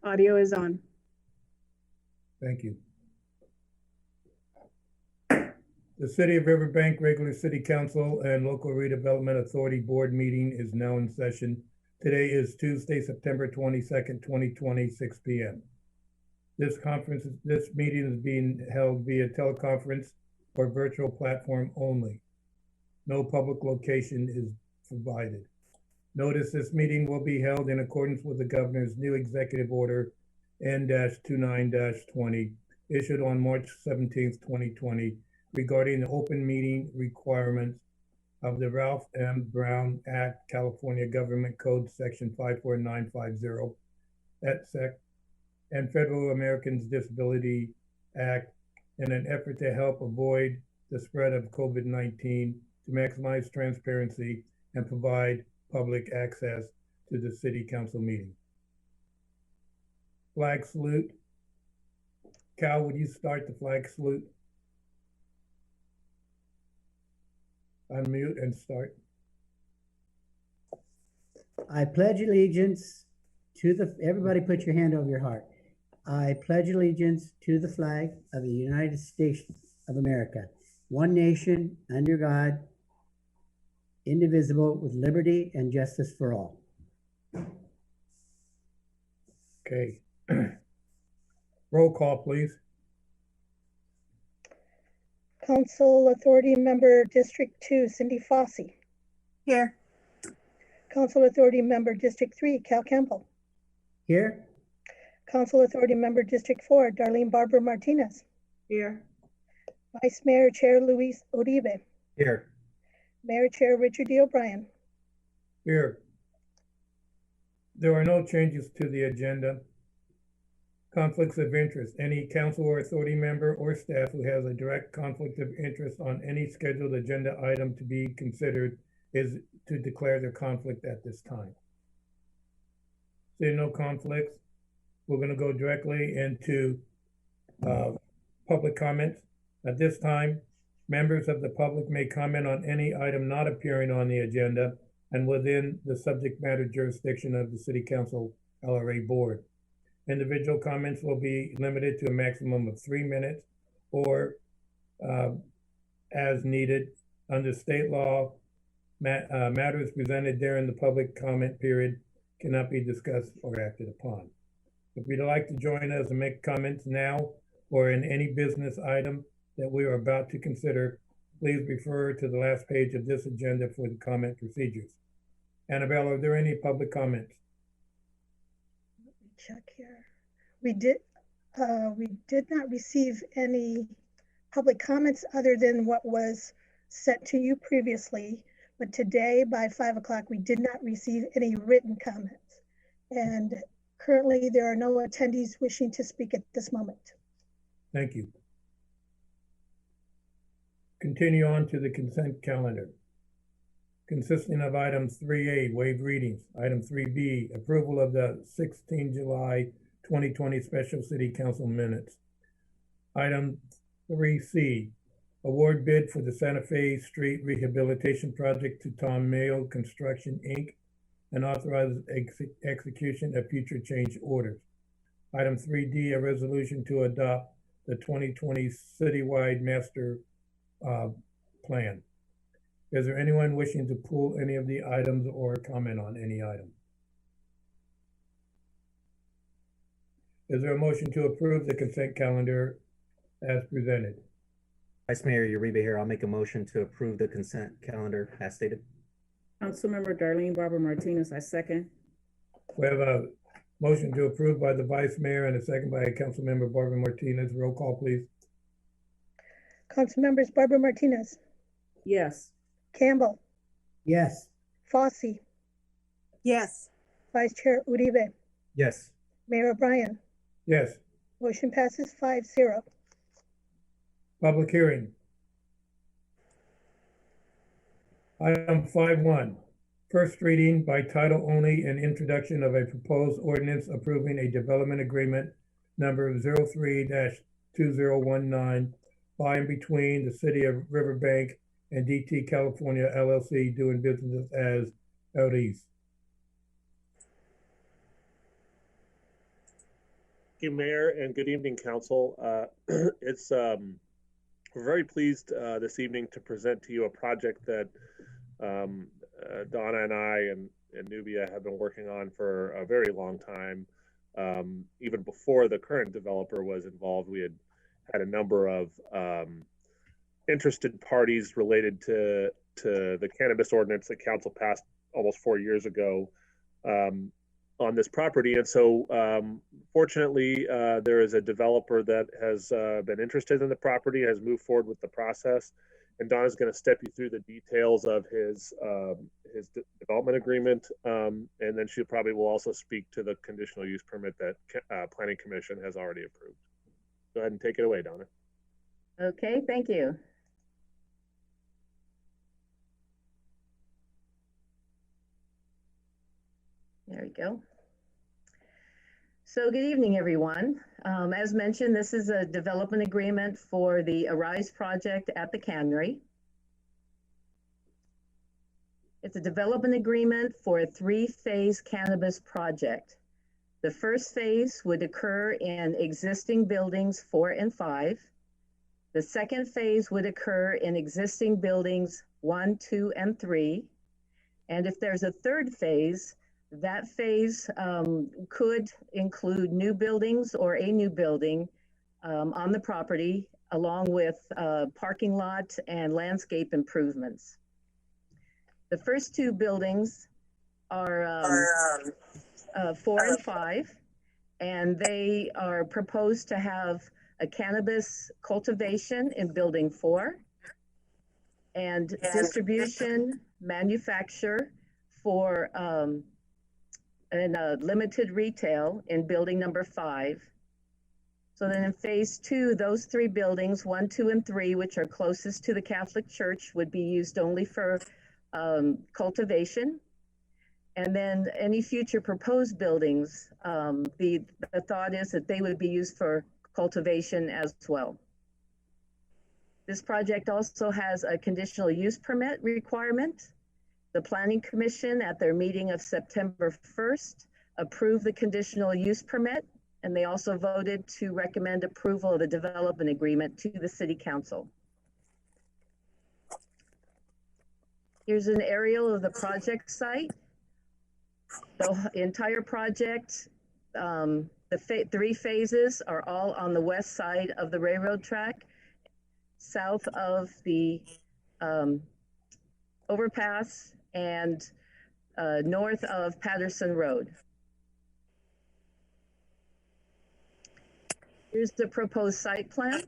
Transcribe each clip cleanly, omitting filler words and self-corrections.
Audio is on. Thank you. The City of Riverbank Regular City Council and Local Redevelopment Authority Board meeting is now in session. Today is Tuesday, September 22nd, 2020, 6 p.m. This meeting is being held via teleconference or virtual platform only. No public location is provided. Notice this meeting will be held in accordance with the Governor's new Executive Order N-29-20 issued on March 17th, 2020 regarding the open meeting requirements of the Ralph M. Brown Act, California Government Code Section 54950 et sec, and Federal Americans Disability Act in an effort to help avoid the spread of COVID-19, to maximize transparency and provide public access to the City Council meeting. Flag salute. Cal, would you start the flag salute? Unmute and start. I pledge allegiance to the, everybody put your hand over your heart. I pledge allegiance to the flag of the United States of America, one nation, under God, indivisible, with liberty and justice for all. Okay. Roll call, please. Council Authority Member District 2, Cindy Fossey. Here. Council Authority Member District 3, Cal Campbell. Here. Council Authority Member District 4, Darlene Barbara Martinez. Here. Vice Mayor Chair Luis Uribe. Here. Mayor Chair Richard D. O'Brien. Here. There are no changes to the agenda. Conflicts of interest. Any council or authority member or staff who has a direct conflict of interest on any scheduled agenda item to be considered is to declare their conflict at this time. There are no conflicts. We're going to go directly into public comments. At this time, members of the public may comment on any item not appearing on the agenda and within the subject matter jurisdiction of the City Council LRA board. Individual comments will be limited to a maximum of 3 minutes or as needed. Under state law, matters presented during the public comment period cannot be discussed or acted upon. If you'd like to join us and make comments now or in any business item that we are about to consider, please refer to the last page of this agenda for the comment procedures. Annabelle, are there any public comments? Let me check here. We did not receive any public comments other than what was sent to you previously, but today by 5 o'clock, we did not receive any written comments. And currently there are no attendees wishing to speak at this moment. Thank you. Continue on to the consent calendar. Consisting of items 3A, waived readings. Item 3B, approval of the 16 July 2020 Special City Council minutes. Item 3C, award bid for the Santa Fe Street Rehabilitation Project to Tom Mayo Construction, Inc., and authorize execution of future change orders. Item 3D, a resolution to adopt the 2020 citywide master plan. Is there anyone wishing to pull any of the items or comment on any item? Is there a motion to approve the consent calendar as presented? Vice Mayor Uribe here. I'll make a motion to approve the consent calendar as stated. Councilmember Darlene Barbara Martinez, I second. We have a motion to approve by the Vice Mayor and a second by Councilmember Barbara Martinez. Roll call, please. Council members Barbara Martinez. Yes. Campbell. Yes. Fossey. Yes. Vice Chair Uribe. Yes. Mayor O'Brien. Yes. Motion passes 5-0. Public hearing. Item 5.1, first reading by title only and introduction of a proposed ordinance approving a development agreement number 03-2019 by and between the City of Riverbank and DT California LLC doing business as Aeriz. you, Mayor, and good evening, Council. We're very pleased this evening to present to you a project that Donna and I and Nubia have been working on for a very long time. Even before the current developer was involved, we had a number of interested parties related to the cannabis ordinance that Council passed almost 4 years ago on this property. And so fortunately, there is a developer that has been interested in the property, has moved forward with the process. And Donna's going to step you through the details of his development agreement. And then she probably will also speak to the conditional use permit that Planning Commission has already approved. Go ahead and take it away, Donna. Okay, thank you. There we go. So good evening, everyone. As mentioned, this is a development agreement for the Aeriz project at the cannery. It's a development agreement for a 3-phase cannabis project. The first phase would occur in existing buildings 4 and 5. The second phase would occur in existing buildings 1, 2, and 3. And if there's a third phase, that phase could include new buildings or a new building on the property, along with parking lot and landscape improvements. The first 2 buildings are 4 and 5, and they are proposed to have a cannabis cultivation in building 4 and distribution, manufacture for and limited retail in building number 5. So then in phase 2, those 3 buildings, 1, 2, and 3, which are closest to the Catholic Church, would be used only for cultivation. And then any future proposed buildings, the thought is that they would be used for cultivation as well. This project also has a conditional use permit requirement. The Planning Commission at their meeting of September 1st approved the conditional use permit, and they also voted to recommend approval of the development agreement to the City Council. Here's an aerial of the project site. The entire project, the 3 phases are all on the west side of the railroad track, south of the overpass, and north of Patterson Road. Here's the proposed site plan.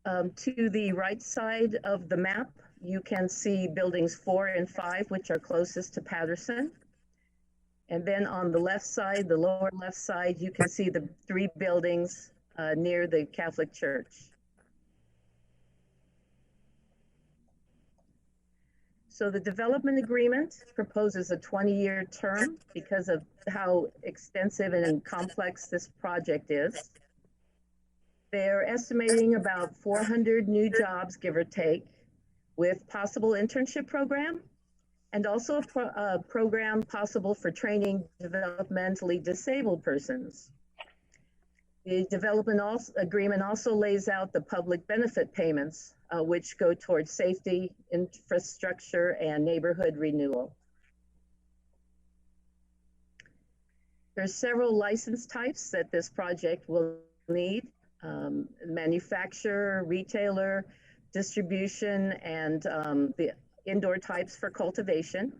To the right side of the map, you can see buildings 4 and 5, which are closest to Patterson. And then on the left side, the lower left side, you can see the 3 buildings near the Catholic Church. So the development agreement proposes a 20-year term because of how extensive and complex this project is. They're estimating about 400 new jobs, give or take, with possible internship program, and also a program possible for training developmentally disabled persons. The development agreement also lays out the public benefit payments, which go towards safety, infrastructure, and neighborhood renewal. There's several license types that this project will need: manufacturer, retailer, distribution, and the indoor types for cultivation.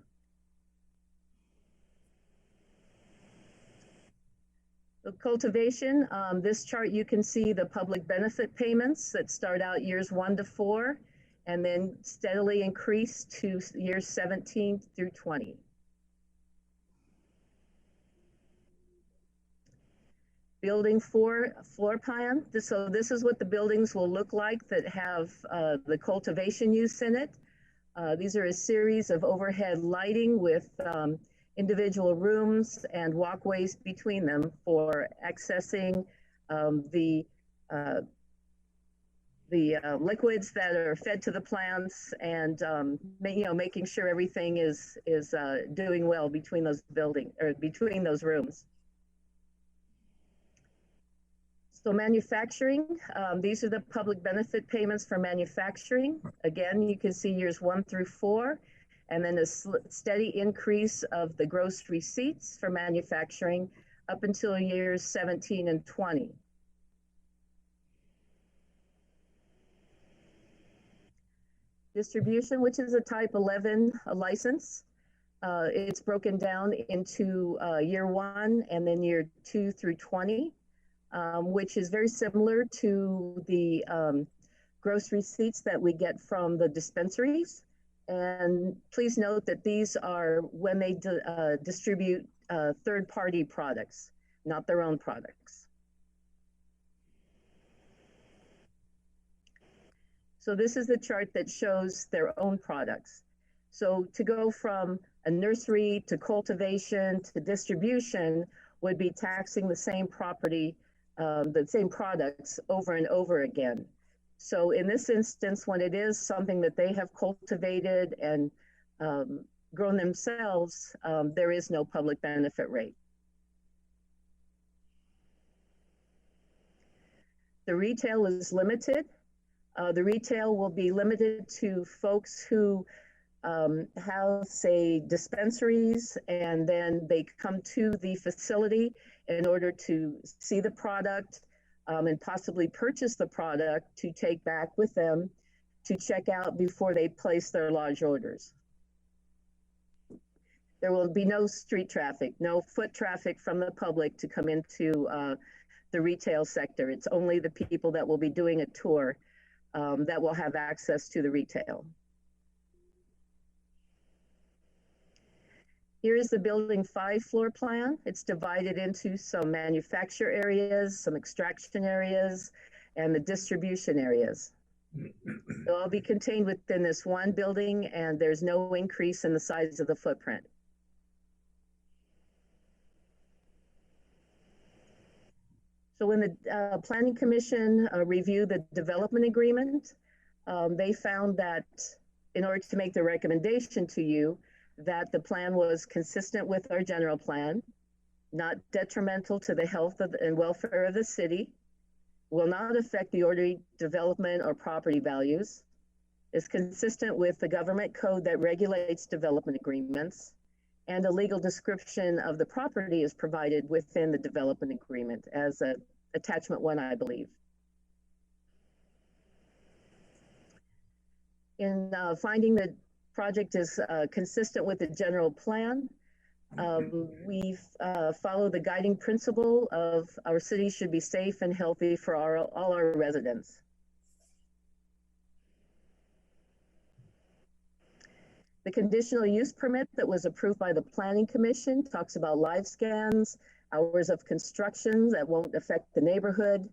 The cultivation, this chart, you can see the public benefit payments that start out years 1 to 4 and then steadily increase to years 17 through 20. Building 4 floor plan. So this is what the buildings will look like that have the cultivation use in it. These are a series of overhead lighting with individual rooms and walkways between them for accessing the liquids that are fed to the plants, and making sure everything is doing well between those buildings or between those rooms. So manufacturing, these are the public benefit payments for manufacturing. Again, you can see years 1 through 4, and then a steady increase of the gross receipts for manufacturing up until years 17 and 20. Distribution, which is a type 11 license. It's broken down into year 1 and then year 2 through 20. Which is very similar to the gross receipts that we get from the dispensaries. And please note that these are when they distribute third-party products, not their own products. So this is the chart that shows their own products. So to go from a nursery to cultivation to distribution would be taxing the same property, the same products over and over again. So in this instance, when it is something that they have cultivated and grown themselves, there is no public benefit rate. The retail is limited. The retail will be limited to folks who have, say, dispensaries, and then they come to the facility in order to see the product and possibly purchase the product to take back with them to check out before they place their large orders. There will be no street traffic, no foot traffic from the public to come into the retail sector. It's only the people that will be doing a tour that will have access to the retail. Here is the building 5 floor plan. It's divided into some manufacture areas, some extraction areas, and the distribution areas. They'll all be contained within this one building, and there's no increase in the size of the footprint. So when the Planning Commission reviewed the development agreement, they found that in order to make the recommendation to you, that the plan was consistent with our general plan, not detrimental to the health and welfare of the city, will not affect the orderly development or property values, is consistent with the government code that regulates development agreements, and a legal description of the property is provided within the development agreement as attachment 1, I believe. In finding that project is consistent with the general plan, we've followed the guiding principle of our city should be safe and healthy for all our residents. The conditional use permit that was approved by the Planning Commission talks about live scans, hours of construction that won't affect the neighborhood,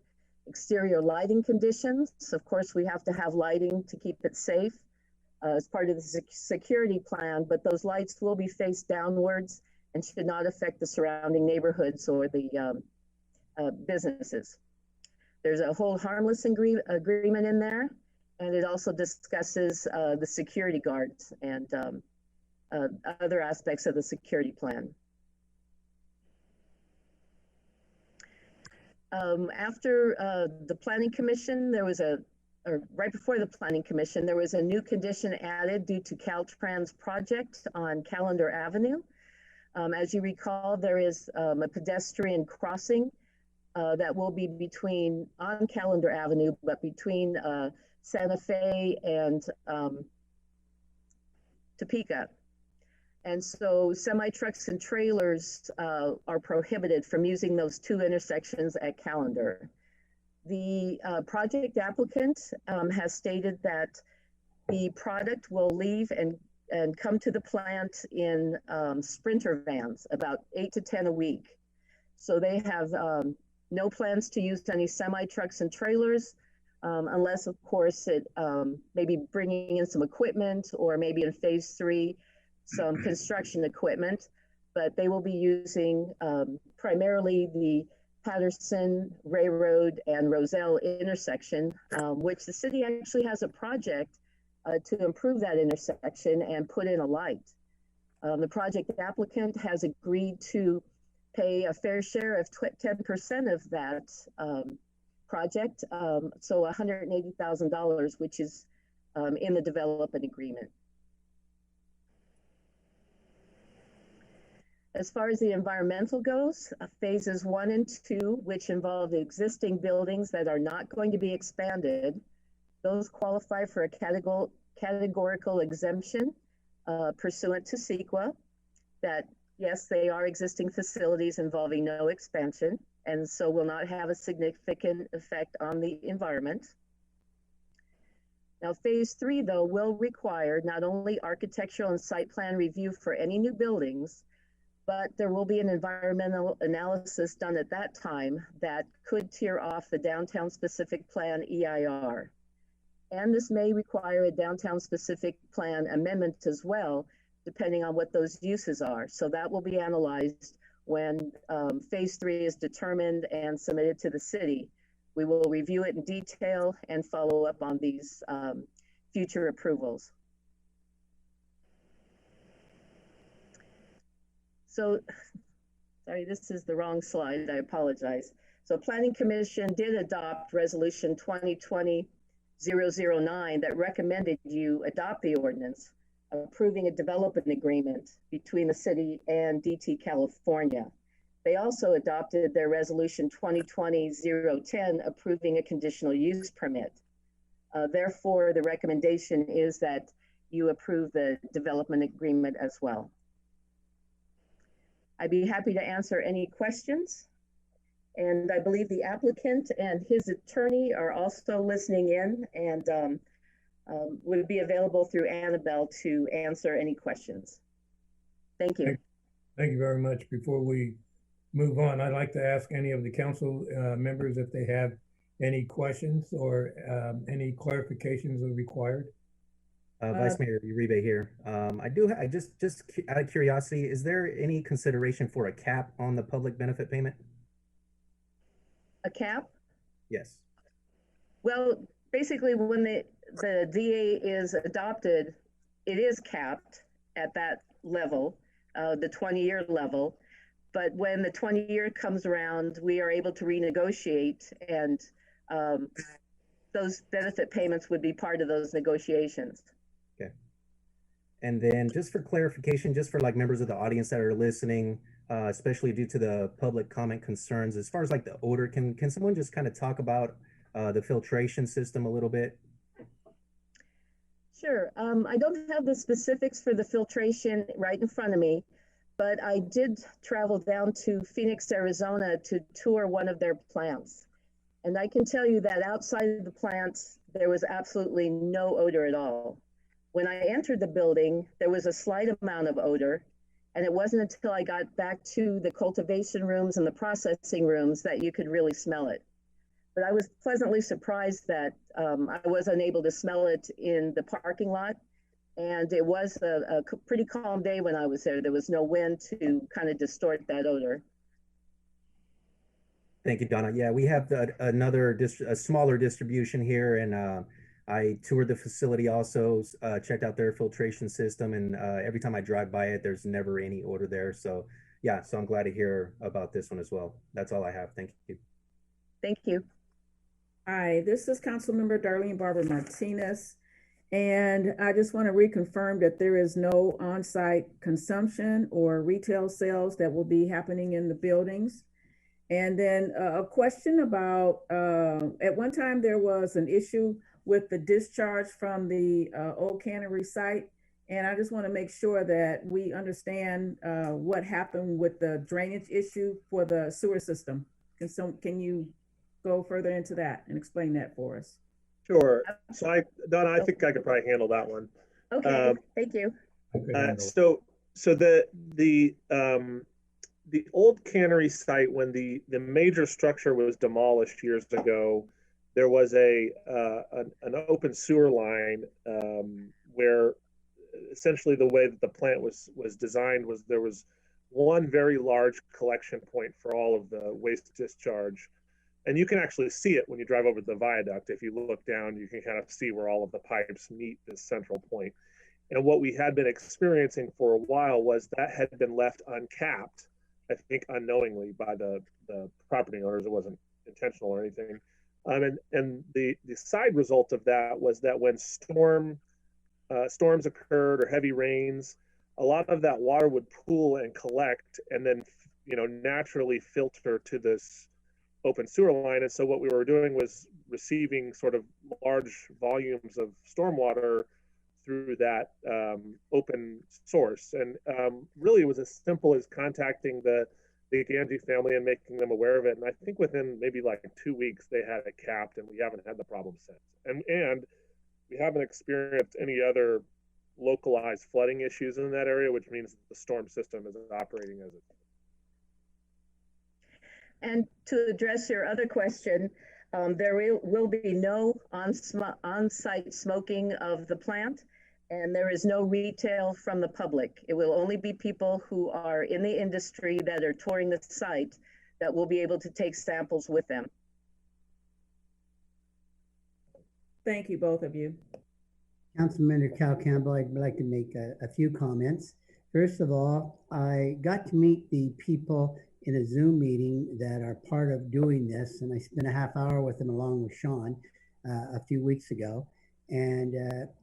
exterior lighting conditions. Of course, we have to have lighting to keep it safe as part of the security plan, but those lights will be faced downwards and should not affect the surrounding neighborhoods or the businesses. There's a hold harmless agreement in there, and it also discusses the security guards and other aspects of the security plan. After the Planning Commission, there was right before the Planning Commission, there was a new condition added due to Caltrans project on Callender Avenue. As you recall, there is a pedestrian crossing that will be on Callender Avenue, but between Santa Fe and Topeka. And so semi-trucks and trailers are prohibited from using those 2 intersections at Callender. The project applicant has stated that the product will leave and come to the plant in Sprinter vans, about 8 to 10 a week. So they have no plans to use any semi-trucks and trailers, unless, of course, it maybe bringing in some equipment, or maybe in phase 3, some construction equipment, but they will be using primarily the Patterson, Railroad, and Roselle intersection, which the city actually has a project to improve that intersection and put in a light. The project applicant has agreed to pay a fair share of 10% of that project. So $180,000, which is in the development agreement. As far as the environmental goes, phases 1 and 2, which involve the existing buildings that are not going to be expanded, those qualify for a categorical exemption pursuant to CEQA, that yes, they are existing facilities involving no expansion, and so will not have a significant effect on the environment. Now, phase 3, though, will require not only architectural and site plan review for any new buildings, but there will be an environmental analysis done at that time that could tear off the downtown specific plan EIR. And this may require a downtown specific plan amendment as well, depending on what those uses are. So that will be analyzed when phase 3 is determined and submitted to the city. We will review it in detail and follow up on these future approvals. So, sorry, this is the wrong slide, I apologize. So Planning Commission did adopt Resolution 2020-009 that recommended you adopt the ordinance, approving a development agreement between the city and DT California. They also adopted their Resolution 2020-010 approving a conditional use permit. Therefore, the recommendation is that you approve the development agreement as well. I'd be happy to answer any questions. And I believe the applicant and his attorney are also listening in and would be available through Annabelle to answer any questions. Thank you. Thank you very much. Before we move on, I'd like to ask any of the council members if they have any questions or any clarifications are required. Vice Mayor Uribe here. I just out of curiosity, is there any consideration for a cap on the public benefit payment? A cap? Yes. Well, basically when the DA is adopted, it is capped at that level, the 20-year level. But when the 20-year comes around, we are able to renegotiate, and those benefit payments would be part of those negotiations. Okay. And then just for clarification, just for like members of the audience that are listening, especially due to the public comment concerns, as far as like the odor, can someone just kind of talk about the filtration system a little bit? Sure. I don't have the specifics for the filtration right in front of me, but I did travel down to Phoenix, Arizona to tour one of their plants. And I can tell you that outside of the plants, there was absolutely no odor at all. When I entered the building, there was a slight amount of odor, and it wasn't until I got back to the cultivation rooms and the processing rooms that you could really smell it. But I was pleasantly surprised that I was unable to smell it in the parking lot. And it was a pretty calm day when I was there. There was no wind to kind of distort that odor. Thank you, Donna. Yeah, we have a smaller distribution here, and I toured the facility also, checked out their filtration system, and every time I drive by it, there's never any odor there. So yeah, so I'm glad to hear about this one as well. That's all I have. Thank you. Thank you. Hi, this is Councilmember Darlene Barber Martinez. And I just want to reconfirm that there is no on-site consumption or retail sales that will be happening in the buildings. And then a question about, at one time there was an issue with the discharge from the old cannery site. And I just want to make sure that we understand what happened with the drainage issue for the sewer system. Can you go further into that and explain that for us? Sure. So Donna, I think I could probably handle that one. Okay, thank you. So the old cannery site, when the major structure was demolished years ago, there was an open sewer line where essentially the way that the plant was designed was there was one very large collection point for all of the waste discharge. And you can actually see it when you drive over the viaduct. If you look down, you can kind of see where all of the pipes meet this central point. And what we had been experiencing for a while was that had been left uncapped, I think unknowingly by the property owners. It wasn't intentional or anything. And the side result of that was that when storms occurred or heavy rains, a lot of that water would pool and collect and then, naturally filter to this open sewer line. And so what we were doing was receiving sort of large volumes of stormwater through that open source. And really it was as simple as contacting the Ganji family and making them aware of it. And I think within maybe like 2 weeks, they had it capped, and we haven't had the problem since. And we haven't experienced any other localized flooding issues in that area, which means the storm system is operating as it. And to address your other question, there will be no on-site smoking of the plant, and there is no retail from the public. It will only be people who are in the industry that are touring the site that will be able to take samples with them. Thank you, both of you. Councilmember Cal Campbell, I'd like to make a few comments. First of all, I got to meet the people in a Zoom meeting that are part of doing this, and I spent a half hour with them along with Sean a few weeks ago. And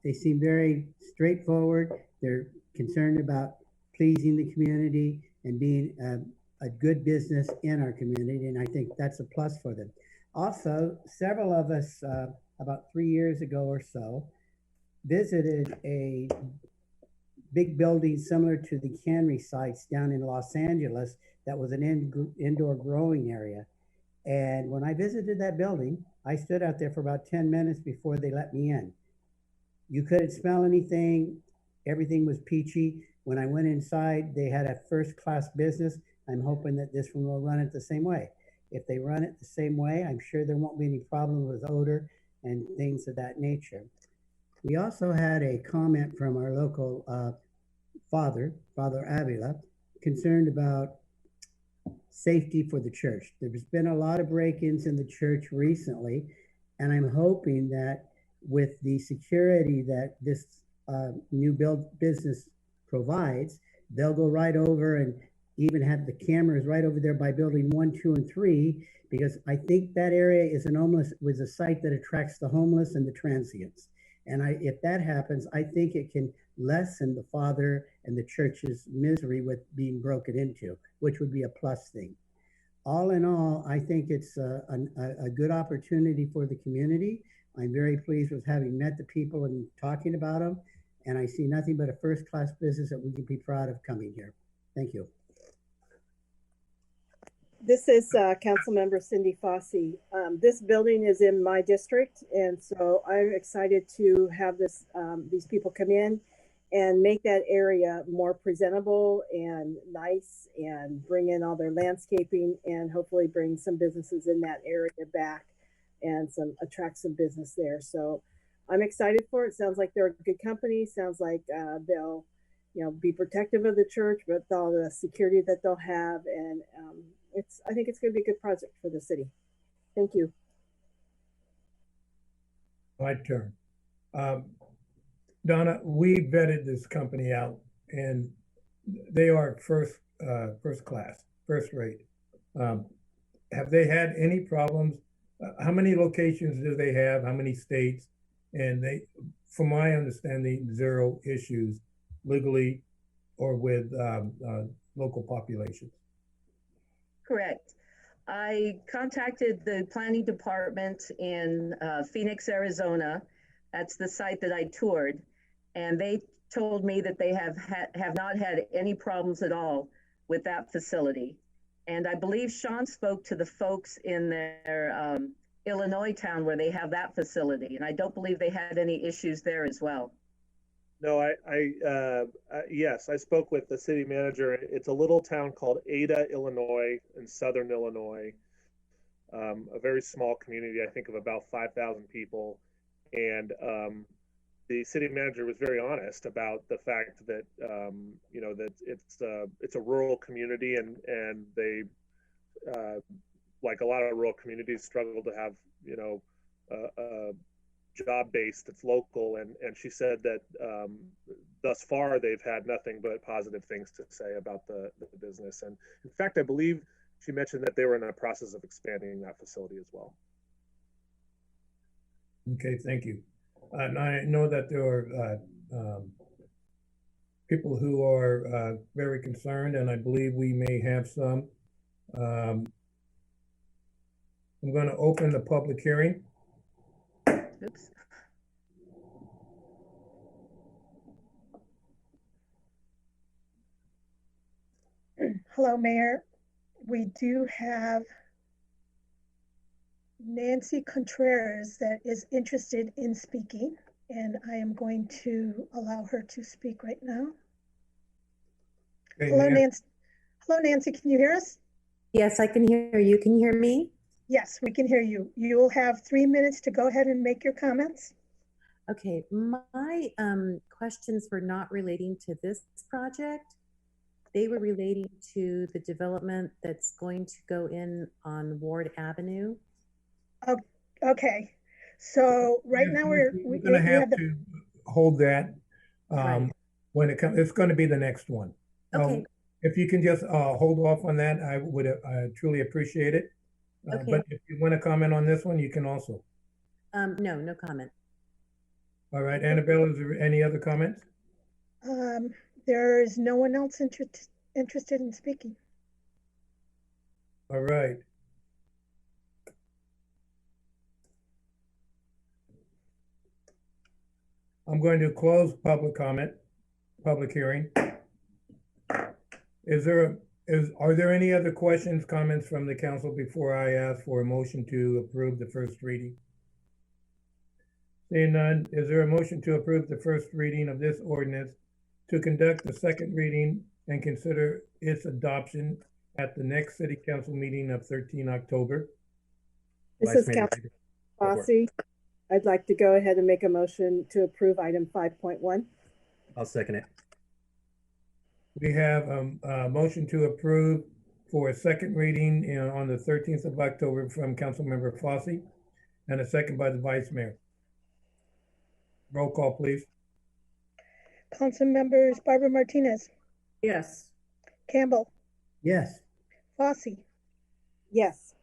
they seem very straightforward. They're concerned about pleasing the community and being a good business in our community, and I think that's a plus for them. Also, several of us about 3 years ago or so visited a big building similar to the cannery sites down in Los Angeles that was an indoor growing area. And when I visited that building, I stood out there for about 10 minutes before they let me in. You couldn't smell anything. Everything was peachy. When I went inside, they had a first-class business. I'm hoping that this one will run it the same way. If they run it the same way, I'm sure there won't be any problem with odor and things of that nature. We also had a comment from our local Father Avila, concerned about safety for the church. There's been a lot of break-ins in the church recently, and I'm hoping that with the security that this new business provides, they'll go right over and even have the cameras right over there by building 1, 2, and 3, because I think that area is was a site that attracts the homeless and the transients. And if that happens, I think it can lessen the Father and the church's misery with being broken into, which would be a plus thing. All in all, I think it's a good opportunity for the community. I'm very pleased with having met the people and talking about them. And I see nothing but a first-class business that we can be proud of coming here. Thank you. This is Councilmember Cindy Fossey. This building is in my district, and so I'm excited to have these people come in and make that area more presentable and nice, and bring in all their landscaping, and hopefully bring some businesses in that area back and attract some business there. So I'm excited for it. Sounds like they're a good company. Sounds like they'll be protective of the church, but all the security that they'll have, and I think it's going to be a good project for the city. Thank you. My turn. Donna, we vetted this company out, and they are first class, first rate. Have they had any problems? How many locations do they have? How many states? And they, from my understanding, 0 issues legally or with local populations. Correct. I contacted the planning department in Phoenix, Arizona. That's the site that I toured. And they told me that they have not had any problems at all with that facility. And I believe Sean spoke to the folks in their Illinois town where they have that facility. And I don't believe they had any issues there as well. No, yes, I spoke with the city manager. It's a little town called Ada, Illinois, in southern Illinois. A very small community, I think of about 5,000 people. And the city manager was very honest about the fact that that it's a rural community, and they like a lot of rural communities struggle to have a job base that's local, and she said that thus far they've had nothing but positive things to say about the business. And in fact, I believe she mentioned that they were in the process of expanding that facility as well. Okay, thank you. And I know that there are people who are very concerned, and I believe we may have some. I'm going to open the public hearing. Oops. Hello, Mayor. We do have Nancy Contreras that is interested in speaking, and I am going to allow her to speak right now. Okay, Hello, Nancy. Nancy. Hello, Nancy. Can you hear us? Yes, I can hear you. Can you hear me? Yes, we can hear you. You will have 3 minutes to go ahead and make your comments. Okay, my questions were not relating to this project. They were relating to the development that's going to go in on Ward Avenue. Okay, so right Yes, now we're going to have to hold that Right. when it comes. It's going to be the next one. Okay. If you can just hold off on that, I would truly appreciate it. Okay. But if you want to comment on this one, you can also. No, no comment. All right, Annabelle, is there any other comments? There is no one else interested in speaking. All right. I'm going to close public hearing. Are there any other questions, comments from the council before I ask for a motion to approve the first reading? Seeing none, is there a motion to approve the first reading of this ordinance to conduct the second reading and consider its adoption at the next city council meeting of 13 October? This is Councilor Fossey. I'd like to go ahead and make a motion to approve item 5.1. I'll second it. We have a motion to approve for a second reading on the 13th of October from Councilmember Fossey and a second by the Vice Mayor. Roll call, please. Council members Barbara Martinez, Yes. Campbell, Yes. Fossey, Yes.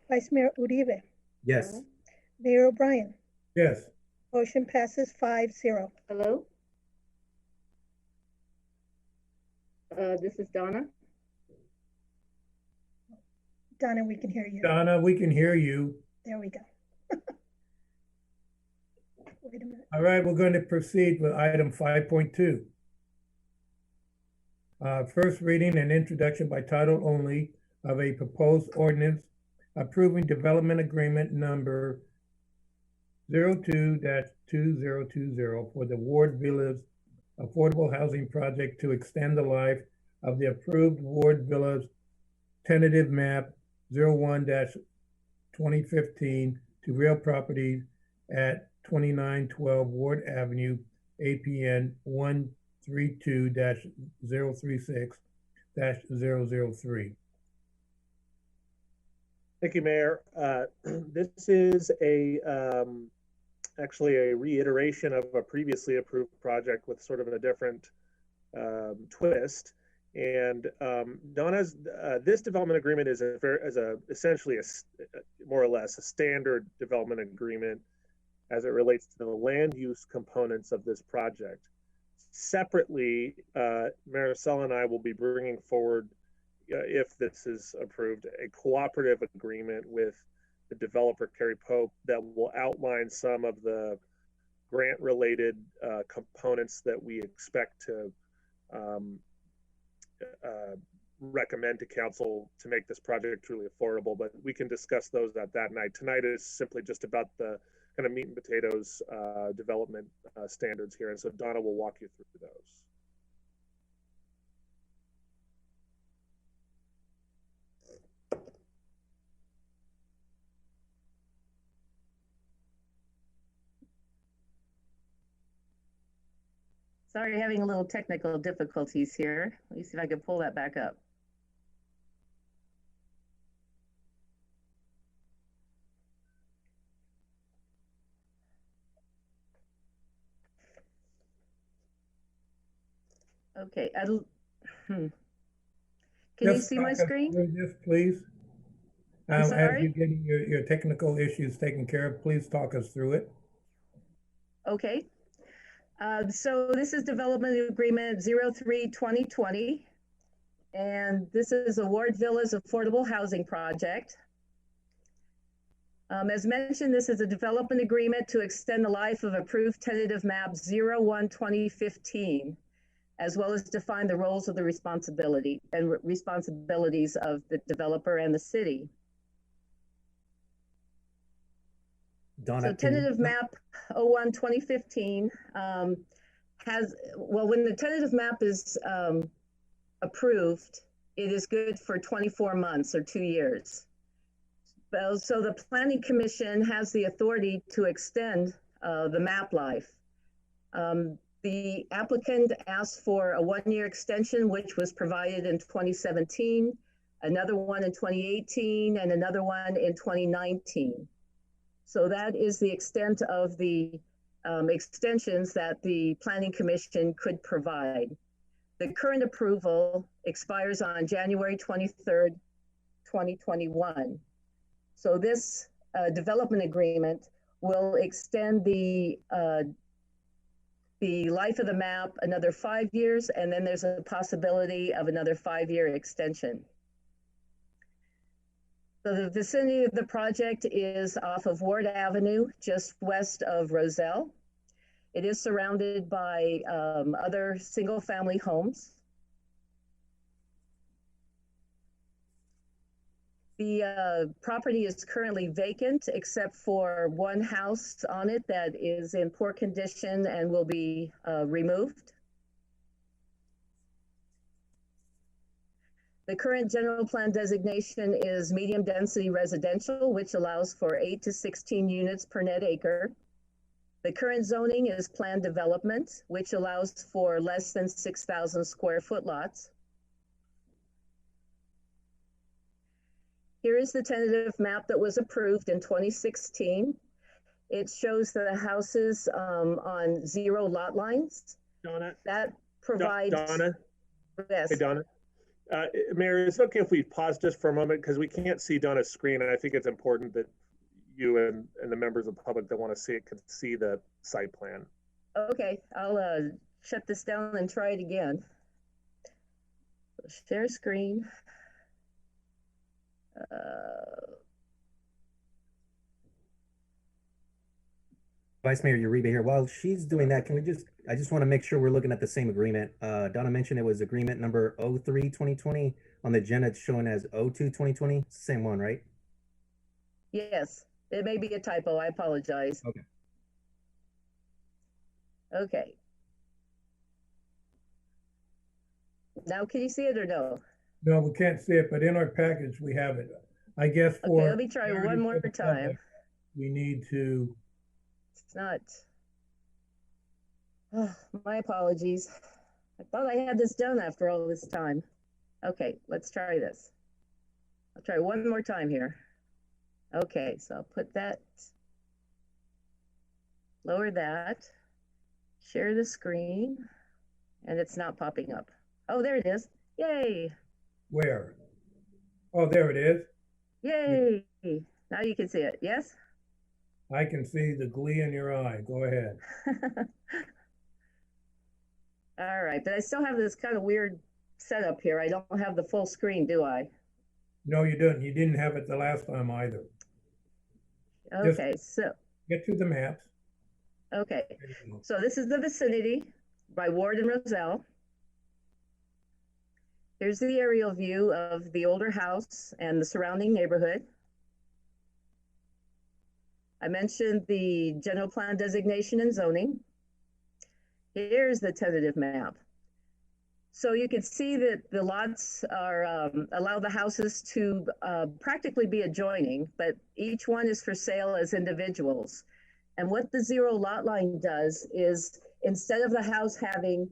Vice Mayor Uribe, Yes. Mayor O'Brien. Yes. Motion passes 5-0. Hello? This is Donna. Donna, we can hear you. Donna, we can hear you. There we go. Wait a minute. All right, we're going to proceed with item 5.2. First reading and introduction by title only of a proposed ordinance approving development agreement number 02-2020 for the Ward Villas Affordable Housing Project to extend the life of the approved Ward Villas tentative map 01-2015 to real property at 2912 Ward Avenue, APN 132-036-003. Thank you, Mayor. This is actually a reiteration of a previously approved project with sort of a different twist. And Donna's this development agreement is essentially more or less a standard development agreement as it relates to the land use components of this project. Separately, Maricela and I will be bringing forward, if this is approved, a cooperative agreement with the developer, Kerry Pope, that will outline some of the grant-related components that we expect to recommend to council to make this project truly affordable, but we can discuss those at that night. Tonight is simply just about the kind of meat and potatoes development standards here, and so Donna will walk you through those. Sorry, having a little technical difficulties here. Let me see if I can pull that back up. Okay, can you see my screen? This, please. I'm sorry? As you're getting your technical issues taken care of, please talk us through it. Okay. So this is Development Agreement 03-2020. And this is a Ward Villas Affordable Housing Project. As mentioned, this is a development agreement to extend the life of approved tentative map 01-2015, as well as define the roles of the responsibilities of the developer and the city. Donna, So tentative map 01-2015 when the tentative map is approved, it is good for 24 months or 2 years. So the Planning Commission has the authority to extend the map life. The applicant asked for a 1-year extension, which was provided in 2017, another one in 2018, and another one in 2019. So that is the extent of the extensions that the Planning Commission could provide. The current approval expires on January 23rd, 2021. So this development agreement will extend the life of the map another 5 years, and then there's a possibility of another 5-year extension. So the vicinity of the project is off of Ward Avenue, just west of Roselle. It is surrounded by other single-family homes. The property is currently vacant except for one house on it that is in poor condition and will be removed. The current general plan designation is medium density residential, which allows for 8 to 16 units per net acre. The current zoning is planned development, which allows for less than 6,000 square foot lots. Here is the tentative map that was approved in 2016. It shows the houses on 0 lot lines. Donna? That provides... Donna? Yes. Hey, Donna. Mayor, is it okay if we pause just for a moment? Because we can't see Donna's screen, and I think it's important that you and the members of the public that want to see it can see the site plan. Okay, I'll shut this down and try it again. Share screen. Vice Mayor Uribe here. While she's doing that, I just want to make sure we're looking at the same agreement. Donna mentioned it was agreement number 03-2020. On the agenda, it's showing as 02-2020. It's the same one, right? Yes, it may be a typo. I apologize. Okay. Okay. Now, can you see it or no? No, we can't see it, but in our package, we have it. I guess for. Okay, let me try one more time. We need to. It's not. Oh, my apologies. I thought I had this done after all this time. Okay, let's try this. I'll try one more time here. Okay, so I'll put that, lower that, share the screen, and it's not popping up. Oh, there it is. Yay. Where? Oh, there it is. Yay. Now you can see it. Yes? I can see the glee in your eye. Go ahead. All right, but I still have this kind of weird setup here. I don't have the full screen, do I? No, you didn't. You didn't have it the last time either. Okay, so. Get to the maps. Okay, so this is the vicinity by Ward and Roselle. Here's the aerial view of the older house and the surrounding neighborhood. I mentioned the general plan designation and zoning. Here's the tentative map. So you can see that the lots are allow the houses to practically be adjoining, but each one is for sale as individuals. And what the 0 lot line does is, instead of the house having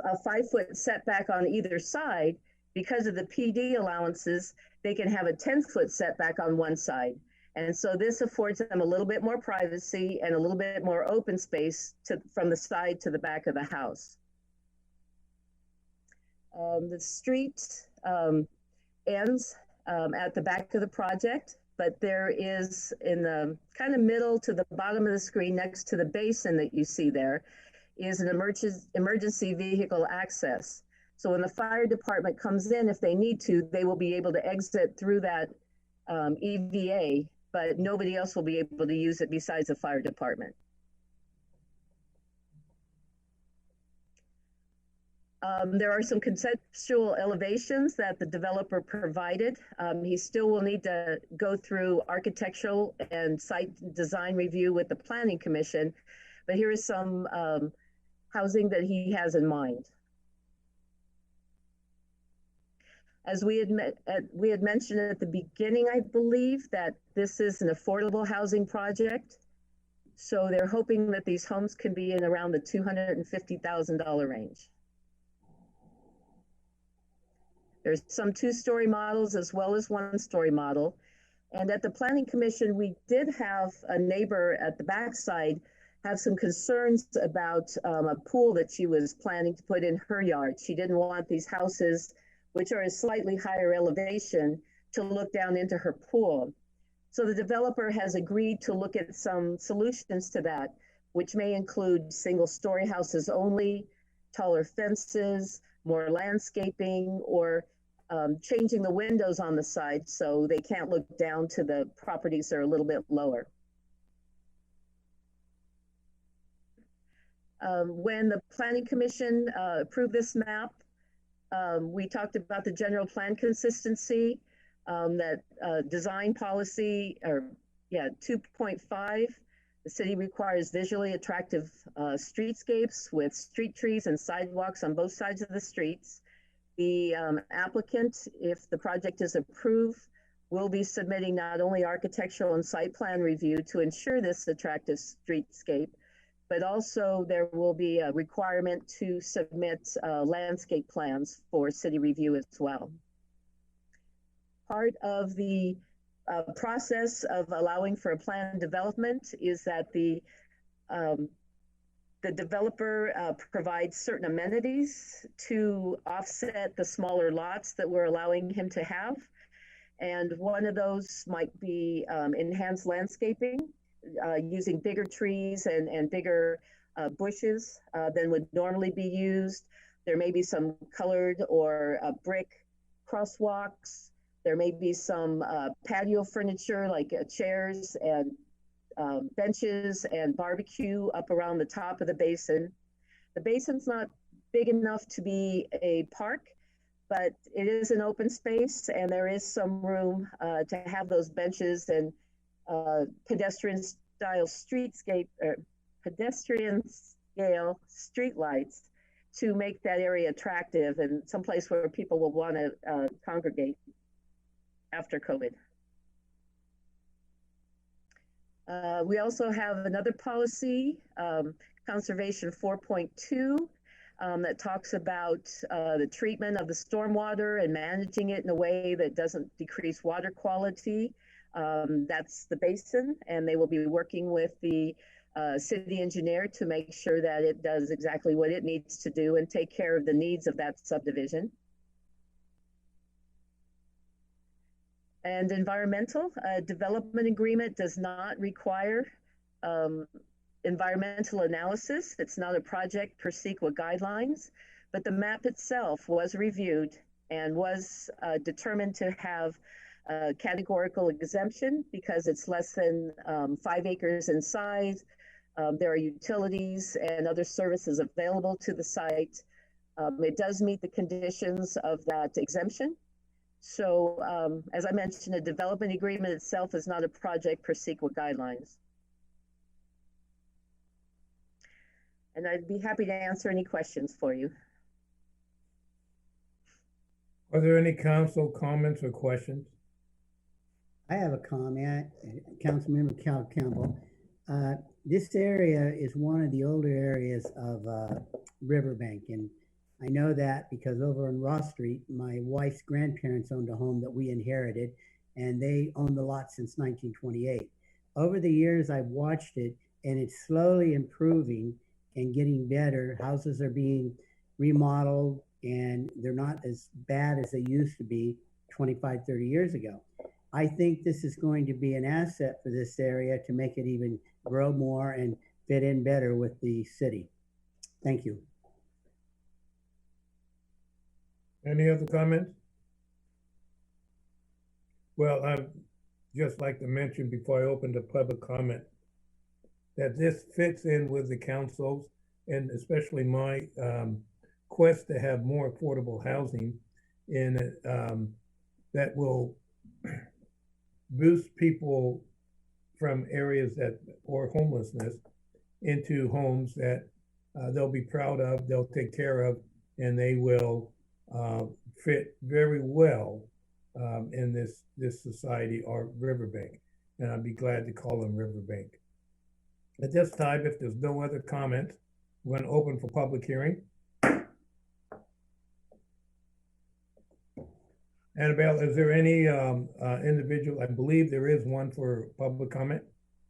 a 5-foot setback on either side, because of the PD allowances, they can have a 10-foot setback on one side. And so this affords them a little bit more privacy and a little bit more open space from the side to the back of the house. The street ends at the back of the project. but there is in the kind of middle to the bottom of the screen next to the basin that you see there is an emergency vehicle access. So when the fire department comes in, if they need to, they will be able to exit through that EVA, but nobody else will be able to use it besides the fire department. There are some conceptual elevations that the developer provided. He still will need to go through architectural and site design review with the Planning Commission, but here is some housing that he has in mind. As we had mentioned at the beginning, I believe that this is an affordable housing project. So they're hoping that these homes can be in around the $250,000 range. There's some two-story models as well as one-story model. And at the Planning Commission, we did have a neighbor at the backside have some concerns about a pool that she was planning to put in her yard. She didn't want these houses, which are a slightly higher elevation, to look down into her pool. So the developer has agreed to look at some solutions to that, which may include single-story houses only, taller fences, more landscaping, or changing the windows on the side so they can't look down to the properties that are a little bit lower. When the Planning Commission approved this map, we talked about the general plan consistency, that design policy, 2.5, the city requires visually attractive streetscapes with street trees and sidewalks on both sides of the streets. The applicant, if the project is approved, will be submitting not only architectural and site plan review to ensure this attractive streetscape, but also there will be a requirement to submit landscape plans for city review as well. Part of the process of allowing for a planned development is that the developer provides certain amenities to offset the smaller lots that we're allowing him to have. And one of those might be enhanced landscaping, using bigger trees and bigger bushes than would normally be used. There may be some colored or brick crosswalks. There may be some patio furniture like chairs and benches and barbecue up around the top of the basin. The basin's not big enough to be a park, but it is an open space and there is some room to have those benches and pedestrian scale street lights to make that area attractive and someplace where people will want to congregate after COVID. We also have another policy, Conservation 4.2, that talks about the treatment of the stormwater and managing it in a way that doesn't decrease water quality. That's the basin, and they will be working with the city engineer to make sure that it does exactly what it needs to do and take care of the needs of that subdivision. And environmental, development agreement does not require environmental analysis. It's not a project per CEQA guidelines, but the map itself was reviewed and was determined to have a categorical exemption because it's less than 5 acres in size. There are utilities and other services available to the site. It does meet the conditions of that exemption. So as I mentioned, a development agreement itself is not a project per CEQA guidelines. And I'd be happy to answer any questions for you. Are there any council comments or questions? I have a comment, Councilmember Cal Campbell. This area is one of the older areas of Riverbank, and I know that because over on Ross Street, my wife's grandparents owned a home that we inherited, and they owned the lot since 1928. Over the years, I've watched it, and it's slowly improving and getting better. Houses are being remodeled, and they're not as bad as they used to be 25, 30 years ago. I think this is going to be an asset for this area to make it even grow more and fit in better with the city. Thank you. Any other comments? Well, I'd just like to mention before I open the public comment that this fits in with the council's and especially my quest to have more affordable housing in that will boost people from areas that or homelessness into homes that they'll be proud of, they'll take care of, and they will fit very well in this society or Riverbank. And I'd be glad to call them Riverbank. At this time, if there's no other comments, we're going to open for public hearing. Annabelle, is there any individual? I believe there is one for public comment.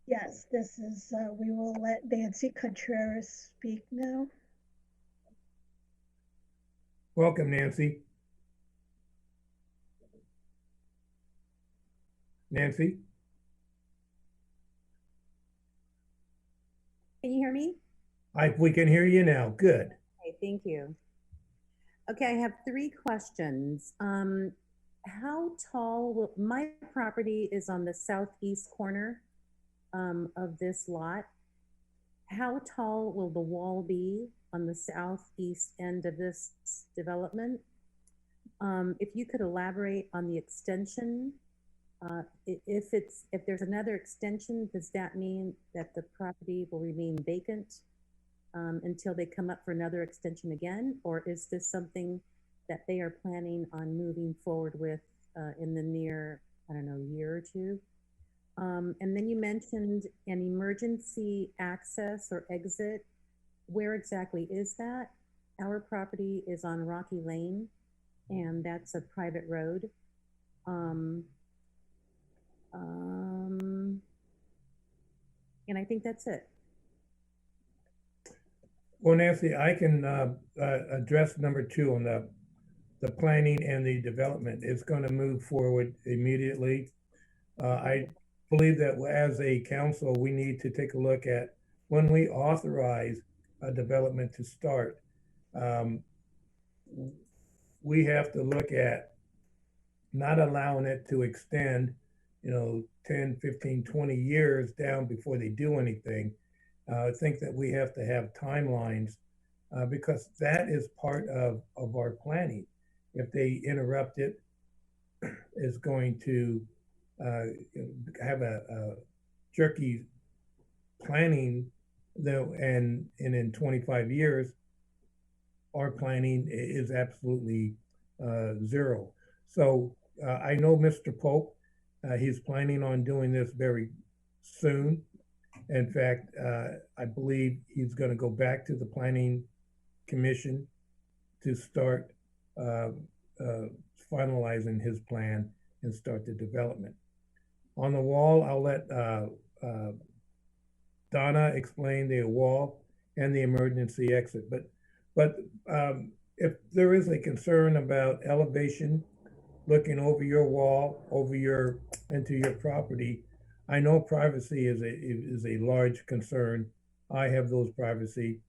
Yes, this is, we will let Nancy Contreras speak now. Welcome, Nancy. Nancy? Can you hear me? We can hear you now. Good. Okay, thank you. Okay, I have 3 questions. How tall will, my property is on the southeast corner of this lot. How tall will the wall be on the southeast end of this development? If you could elaborate on the extension, if there's another extension, does that mean that the property will remain vacant until they come up for another extension again? Or is this something that they are planning on moving forward with in the near, I don't know, year or 2? And then you mentioned an emergency access or exit. Where exactly is that? Our property is on Rocky Lane, and that's a private road. And I think that's it. Well, Nancy, I can address number 2 on the planning and the development. It's going to move forward immediately. I believe that as a council, we need to take a look at when we authorize a development to start. We have to look at not allowing it to extend, 10, 15, 20 years down before they do anything. I think that we have to have timelines because that is part of our planning. If they interrupt it, it's going to have a jerky planning, though, and in 25 years, our planning is absolutely 0. So I know Mr. Pope, he's planning on doing this very soon. In fact, I believe he's going to go back to the Planning Commission to start finalizing his plan and start the development. On the wall, I'll let Donna explain the wall and the emergency exit. But if there is a concern about elevation, looking over your wall, into your property, I know privacy is a large concern. I have those privacy.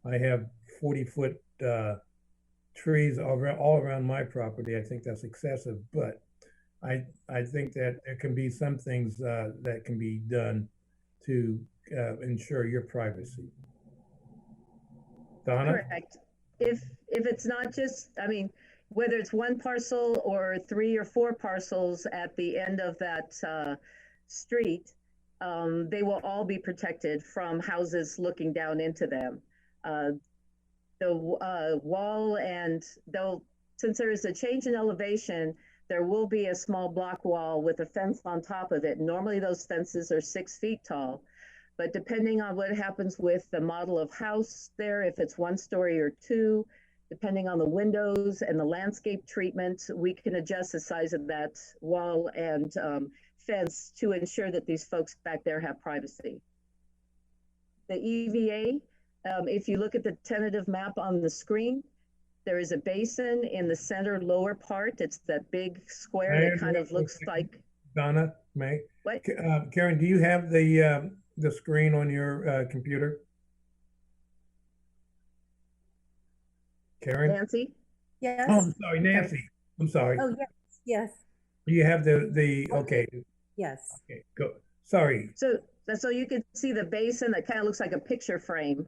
I have 40-foot trees all around my property. I think that's excessive, but I think that there can be some things that can be done to ensure your privacy. Donna? Correct. If it's not just, I mean, whether it's 1 parcel or 3 or 4 parcels at the end of that street, they will all be protected from houses looking down into them. The wall, and though, since there is a change in elevation, there will be a small block wall with a fence on top of it. Normally those fences are 6 feet tall, but depending on what happens with the model of house there, if it's 1 story or 2, depending on the windows and the landscape treatment, we can adjust the size of that wall and fence to ensure that these folks back there have privacy. The EVA, if you look at the tentative map on the screen, there is a basin in the center lower part. It's that big square that kind of looks like. Donna, May, What? Karen, do you have the screen on your computer? Karen? Nancy? Yes. Oh, I'm sorry, Nancy. I'm sorry. Oh, yes, yes, You have okay, yes. okay, go. Sorry. So you can see the basin that kind of looks like a picture frame.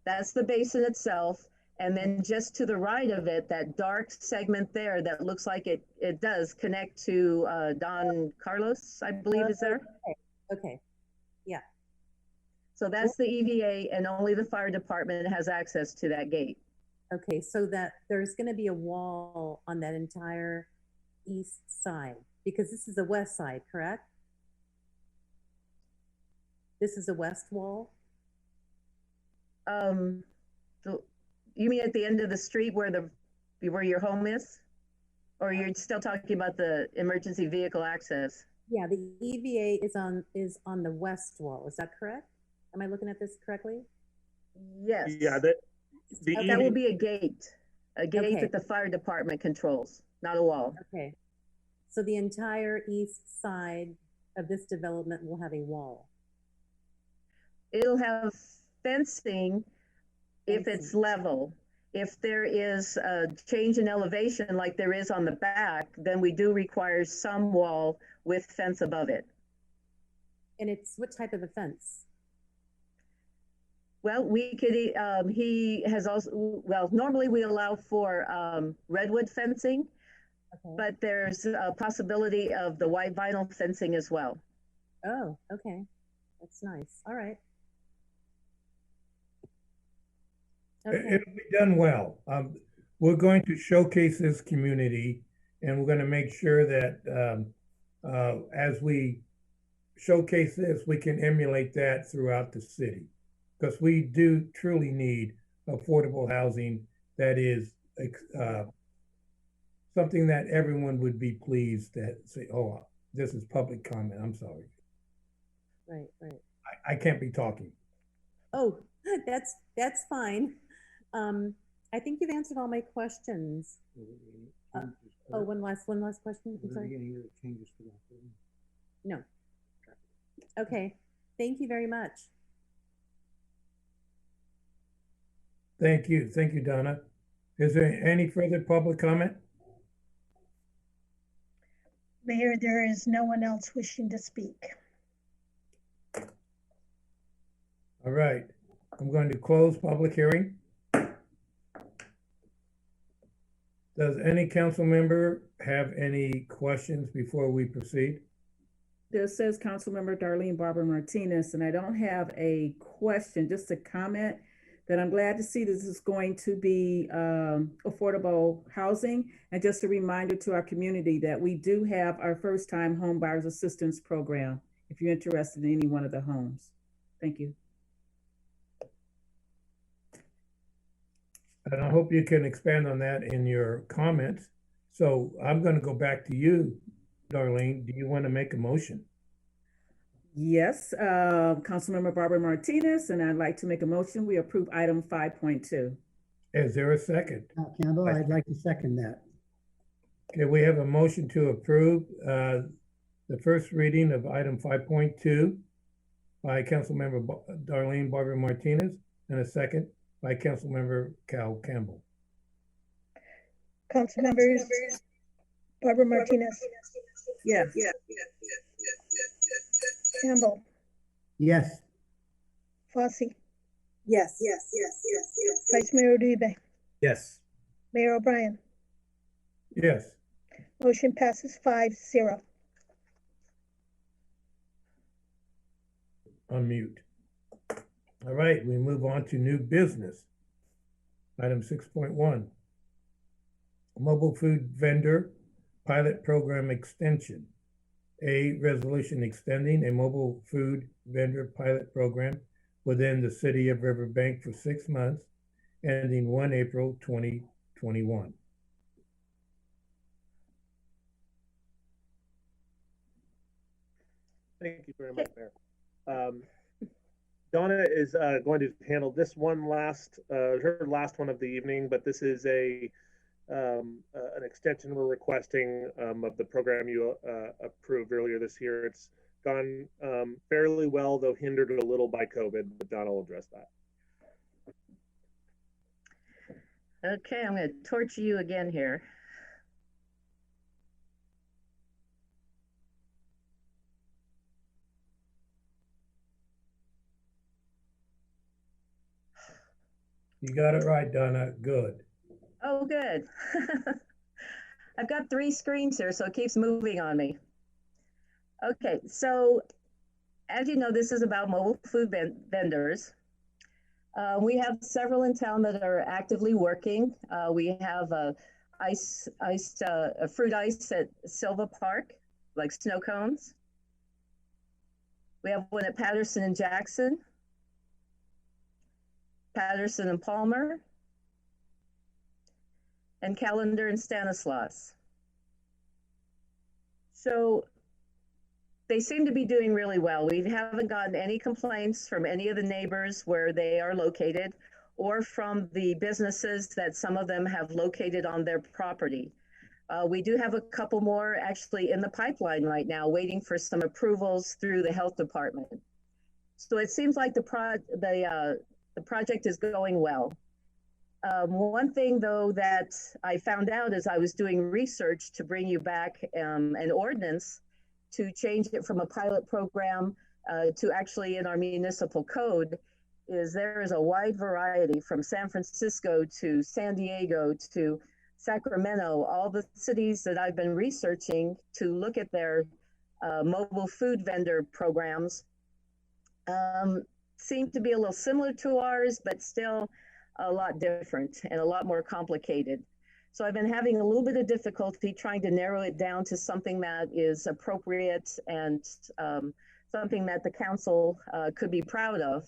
That's the basin itself. And then just to the right of it, that dark segment there that looks like it does connect to Don Carlos, I believe is there. Okay, yeah. So that's the EVA, and only the fire department has access to that gate. Okay, so that there's gonna be a wall on that entire east side, because this is the west side, correct? This is the west wall? You mean at the end of the street where your home is? Or you're still talking about the emergency vehicle access? Yeah, the EVA is on the west wall, is that correct? Am I looking at this correctly? Yes. Yeah, That will be a gate Okay. that the fire department controls, not a wall. Okay. So the entire east side of this development will have a wall. It'll have fencing if Fencing. it's level. If there is a change in elevation like there is on the back, then we do require some wall with fence above it. And it's what type of a fence? Well, we could, he has also, well, normally we allow for redwood fencing, Okay. but there's a possibility of the white vinyl fencing as well. Oh, okay. That's nice. All right. Okay. It'll be done well. We're going to showcase this community, and we're going to make sure that as we showcase this, we can emulate that throughout the city, because we do truly need affordable housing that is something that everyone would be pleased to say, oh, this is public comment. I'm sorry. Right, right. I can't be talking. Oh, that's fine. I think you've answered all my questions. Oh, one last question. I'm sorry. No. Okay. Thank you very much. Thank you. Thank you, Donna. Is there any further public comment? Mayor, there is no one else wishing to speak. All right. I'm going to close public hearing. Does any council member have any questions before we proceed? This says Councilmember Darlene Barbara Martinez, and I don't have a question, just a comment that I'm glad to see this is going to be affordable housing. And just a reminder to our community that we do have our first time home buyers assistance program, if you're interested in any one of the homes. Thank you. And I hope you can expand on that in your comments. So I'm going to go back to you, Darlene. Do you want to make a motion? Yes, Councilmember Barbara Martinez, and I'd like to make a motion. We approve item 5.2. Is there a second? Campbell, I'd like to second that. Okay, we have a motion to approve the first reading of item 5.2 by Councilmember Darlene Barbara Martinez, and a second by Councilmember Cal Campbell. Councilmembers Barbara Martinez. Yes. Campbell. Yes. Fosse. Yes. Vice Mayor Uribe. Yes. Mayor O'Brien. Yes. Motion passes 5-0. Unmute. All right, we move on to new business. Item 6.1. Mobile food vendor pilot program extension. A resolution extending a mobile food vendor pilot program within the city of Riverbank for 6 months, ending 1 April 2021. Thank you very much, Mayor. Donna is going to handle this one her last one of the evening, but this is a an extension we're requesting of the program you approved earlier this year. It's gone fairly well, though hindered a little by COVID, but Donna will address that. Okay, I'm going to torture you again here. You got it right, Donna. Good. Oh, good. I've got 3 screens here, so it keeps moving on me. Okay, so as you know, this is about mobile food vendors. We have several in town that are actively working. We have fruit ice at Silva Park, like snow cones. We have one at Patterson and Jackson, Patterson and Palmer, and Callender and Stanislaus. So they seem to be doing really well. We haven't gotten any complaints from any of the neighbors where they are located or from the businesses that some of them have located on their property. We do have a couple more actually in the pipeline right now, waiting for some approvals through the health department. So it seems like the project is going well. One thing though that I found out as I was doing research to bring you back an ordinance to change it from a pilot program to actually in our municipal code, is there is a wide variety from San Francisco to San Diego to Sacramento, all the cities that I've been researching to look at their mobile food vendor programs seem to be a little similar to ours, but still a lot different and a lot more complicated. So I've been having a little bit of difficulty trying to narrow it down to something that is appropriate and something that the council could be proud of.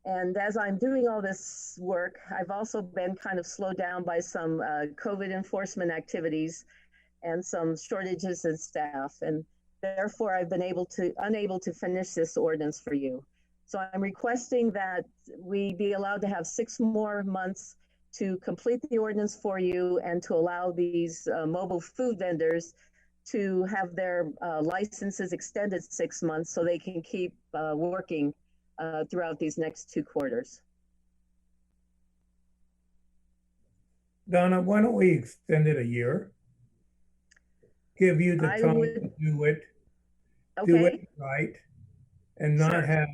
And as I'm doing all this work, I've also been kind of slowed down by some COVID enforcement activities and some shortages in staff. And therefore I've been unable to finish this ordinance for you. So I'm requesting that we be allowed to have 6 more months to complete the ordinance for you and to allow these mobile food vendors to have their licenses extended 6 months so they can keep working throughout these next 2 quarters. Donna, why don't we extend it a year? Give you the time to do it, do it right, and not have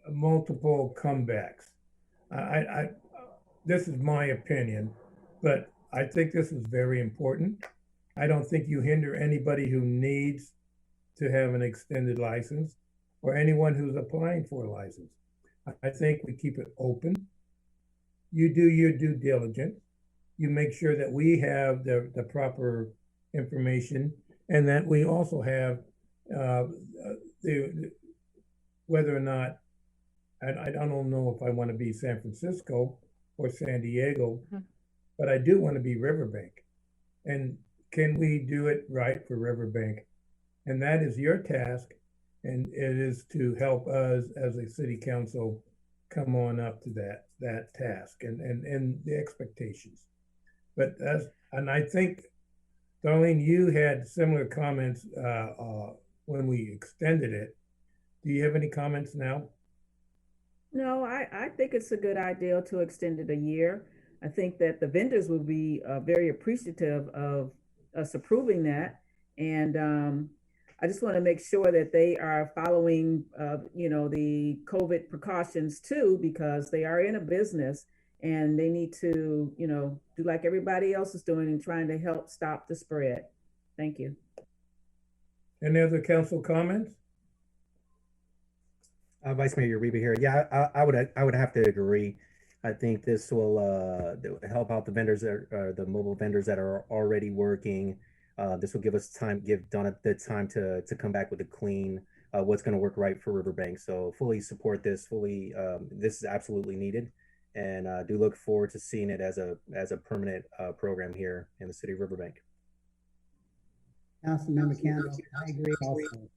multiple comebacks. This is my opinion, but I think this is very important. I don't think you hinder anybody who needs to have an extended license or anyone who's applying for a license. I think we keep it open. You do your due diligence. You make sure that we have the proper information and that we also have whether or not, I don't know if I want to be San Francisco or San Diego, but I do want to be Riverbank. And can we do it right for Riverbank? And that is your task, and it is to help us as a city council come on up to that task and the expectations. But and I think, Darlene, you had similar comments when we extended it. Do you have any comments now? No, I think it's a good idea to extend it a year. I think that the vendors will be very appreciative of us approving that. And I just want to make sure that they are following, the COVID precautions too, because they are in a business and they need to, do like everybody else is doing and trying to help stop the spread. Thank you. Any other council comments? Vice Mayor Reba here. Yeah, I would have to agree. I think this will help out the vendors that the mobile vendors that are already working. This will give us time, give Donna the time to come back with a clean what's going to work right for Riverbank. So fully support this. This is absolutely needed, and do look forward to seeing it as a permanent program here in the city of Riverbank. Councilmember Campbell, I agree also.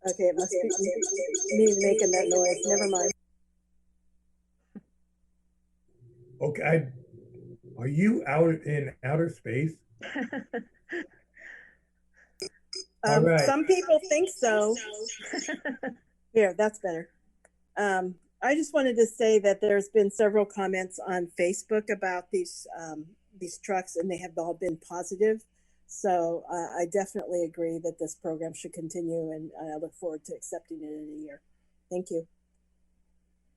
Okay, it must be me making that noise. Never mind. Okay, are you out in outer space? All right. Some people think so. Here, that's better. I just wanted to say that there's been several comments on Facebook about these trucks, and they have all been positive. So I definitely agree that this program should continue, and I look forward to accepting it in a year. Thank you.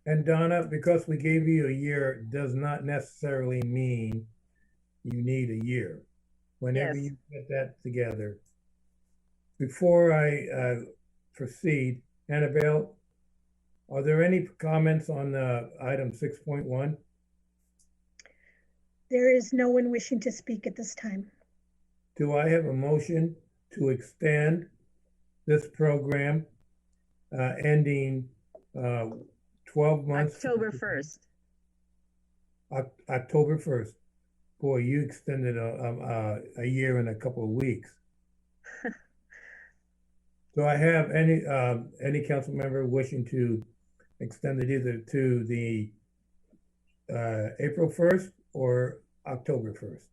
And Donna, because we gave you a year does not necessarily mean you need a year. Whenever Yes. you get that together. Before I proceed, Annabelle, are there any comments on item 6.1? There is no one wishing to speak at this time. Do I have a motion to extend this program ending 12 months? October 1st. October 1st. Boy, you extended a year and a couple of weeks. Do I have any council member wishing to extend it either to the April 1st or October 1st?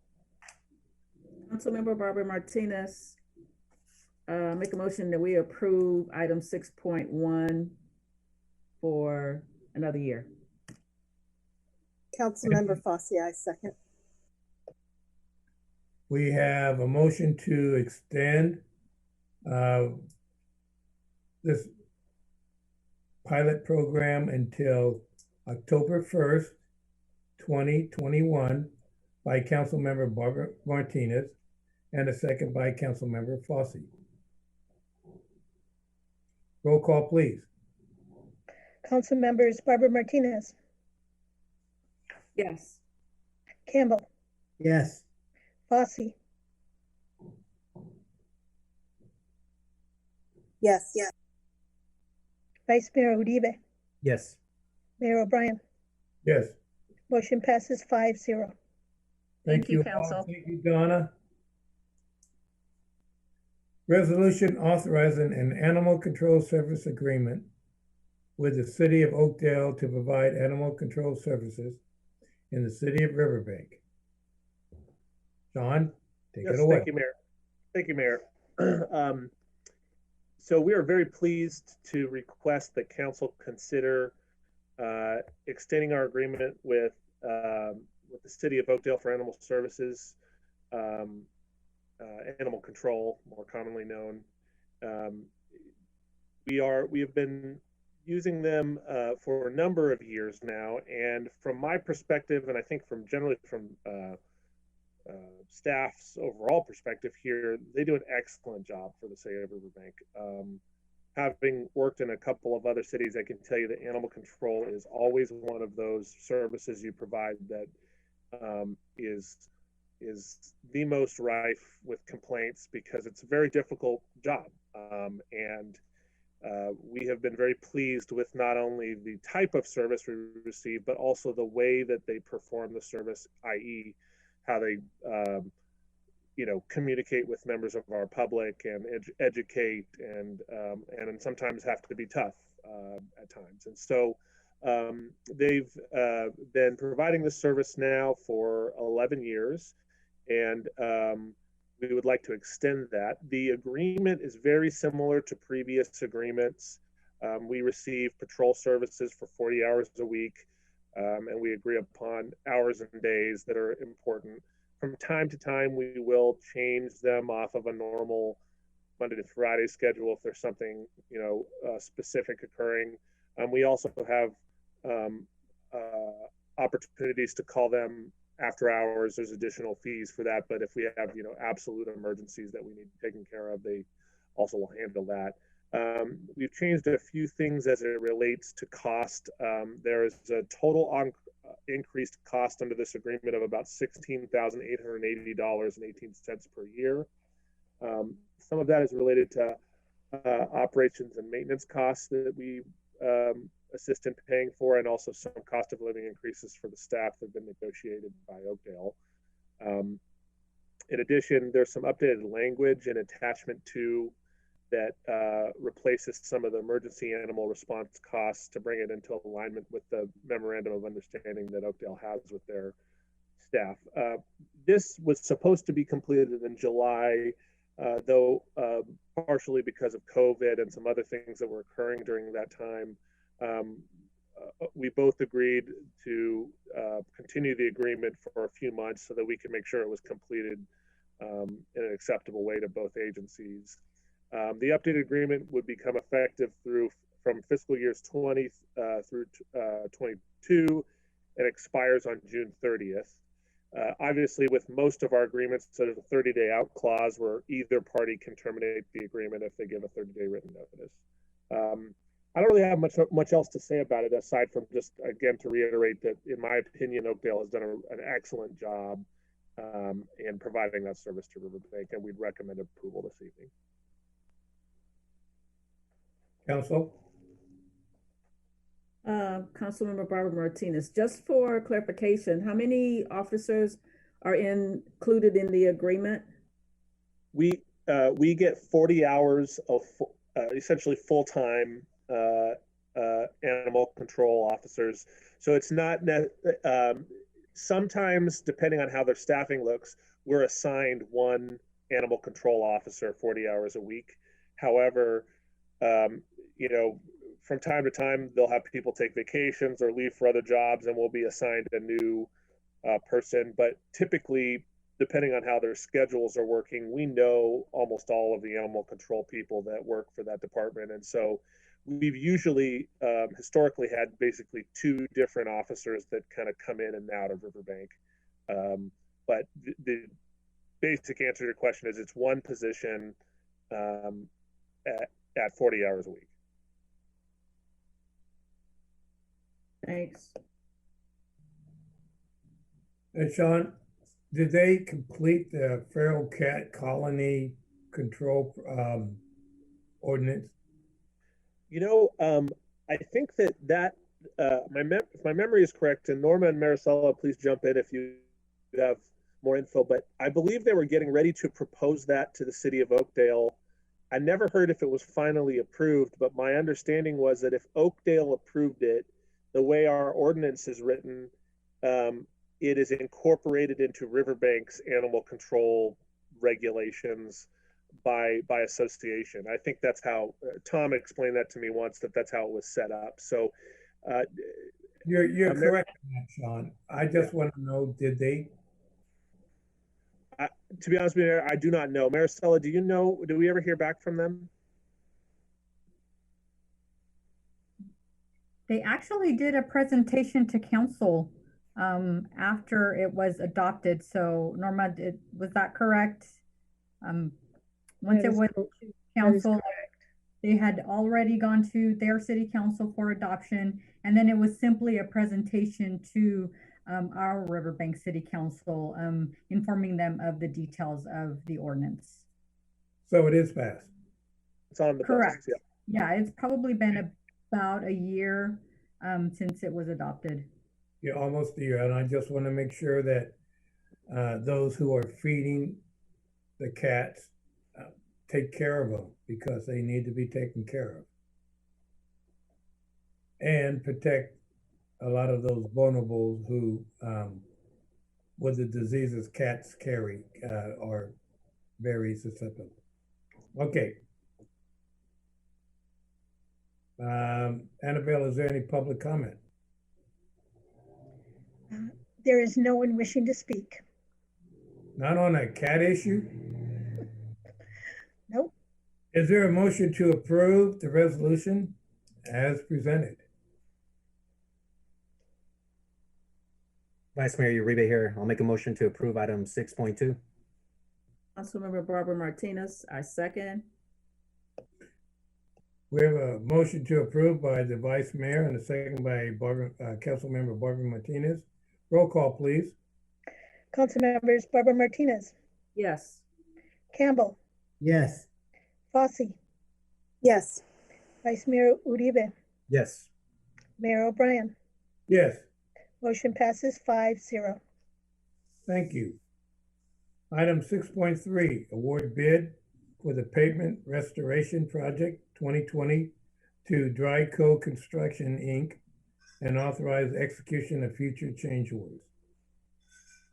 Councilmember Barbara Martinez, make a motion that we approve item 6.1 for another year. Councilmember Fossey, I second. We have a motion to extend this pilot program until October 1st, 2021 by Councilmember Barbara Martinez and a second by Councilmember Fossey. Roll call, please. Council members Barbara Martinez, Yes. Campbell, Yes. Fossey, Yes. Yes. Vice Mayor Uribe, Yes. Mayor O'Brien. Yes. Motion passes 5-0. Thank you, all. Council. Thank you, Donna. Resolution authorizing an animal control service agreement with the city of Oakdale to provide animal control services in the city of Riverbank. John, take it away. Thank you, Mayor. Thank you, Mayor. So we are very pleased to request that council consider extending our agreement with the city of Oakdale for animal services, animal control, more commonly known. We have been using them for a number of years now, and from my perspective, and I think from generally from staff's overall perspective here, they do an excellent job for the city of Riverbank. Having worked in a couple of other cities, I can tell you that animal control is always one of those services you provide that is the most rife with complaints because it's a very difficult job. And we have been very pleased with not only the type of service we receive, but also the way that they perform the service, i.e. how they communicate with members of our public and educate and sometimes have to be tough at times. And so they've been providing this service now for 11 years, and we would like to extend that. The agreement is very similar to previous agreements. We receive patrol services for 40 hours a week, and we agree upon hours and days that are important. From time to time, we will change them off of a normal Monday to Friday schedule if there's something specific occurring. We also have opportunities to call them after hours. There's additional fees for that, but if we have absolute emergencies that we need taken care of, they also will handle that. We've changed a few things as it relates to cost. There is a total increased cost under this agreement of about $16,880.18 per year. Some of that is related to operations and maintenance costs that we assist in paying for, and also some cost of living increases for the staff that have been negotiated by Oakdale. In addition, there's some updated language and attachment to replaces some of the emergency animal response costs to bring it into alignment with the memorandum of understanding that Oakdale has with their staff. This was supposed to be completed in July, though partially because of COVID and some other things that were occurring during that time. We both agreed to continue the agreement for a few months so that we could make sure it was completed in an acceptable way to both agencies. The updated agreement would become effective from fiscal years 20 through 22 and expires on June 30th. Obviously, with most of our agreements, there's a 30-day out clause where either party can terminate the agreement if they give a 30-day written notice. I don't really have much else to say about it aside from just, again, to reiterate that, in my opinion, Oakdale has done an excellent job in providing that service to Riverbank, and we'd recommend approval this evening. Council? Councilmember Barbara Martinez, just for clarification, how many officers are included in the agreement? We get 40 hours of essentially full-time animal control officers. So it's not sometimes, depending on how their staffing looks, we're assigned one animal control officer 40 hours a week. However, you know, from time to time, they'll have people take vacations or leave for other jobs, and we'll be assigned a new person. But typically, depending on how their schedules are working, we know almost all of the animal control people that work for that department. And so we've usually historically had basically two different officers that kind of come in and out of Riverbank. But the basic answer to your question is it's one position at 40 hours a week. Thanks. And Sean, did they complete the feral cat colony control ordinance? You know, I think that if my memory is correct, and Norma and Maricela, please jump in if you have more info, but I believe they were getting ready to propose that to the city of Oakdale. I never heard if it was finally approved, but my understanding was that if Oakdale approved it, the way our ordinance is written, it is incorporated into Riverbank's animal control regulations by association. I think that's how Tom explained that to me once, that's how it was set up. So you're correct on that, Sean. I just want to know, did they? To be honest with you, I do not know. Maricela, do you know, do we ever hear back from them? They actually did a presentation to council after it was adopted. So Norma, was that correct? Once it went to council, they had already gone to their city council for adoption, and then it was simply a presentation to our Riverbank City Council, informing them of the details of the ordinance. So it is passed. It's on the correct. Books, yeah, it's probably been about a year since it was adopted. Yeah, almost a year, and I just want to make sure that those who are feeding the cats take care of them, because they need to be taken care of, and protect a lot of those vulnerables who, with the diseases cats carry, are very susceptible. Okay. Annabelle, is there any public comment? There is no one wishing to speak. Not on a cat issue? Nope. Is there a motion to approve the resolution as presented? Vice Mayor Uribe here. I'll make a motion to approve item 6.2. Councilmember Barbara Martinez, I second. We have a motion to approve by the Vice Mayor and a second by Councilmember Barbara Martinez. Roll call, please. Council members Barbara Martinez. Yes. Campbell. Yes. Fossey. Yes. Vice Mayor Uribe. Yes. Mayor O'Brien. Yes. Motion passes 5-0. Thank you. Item 6.3, award bid for the pavement restoration project 2020 to Dryco Construction, Inc., and authorize execution of future change orders.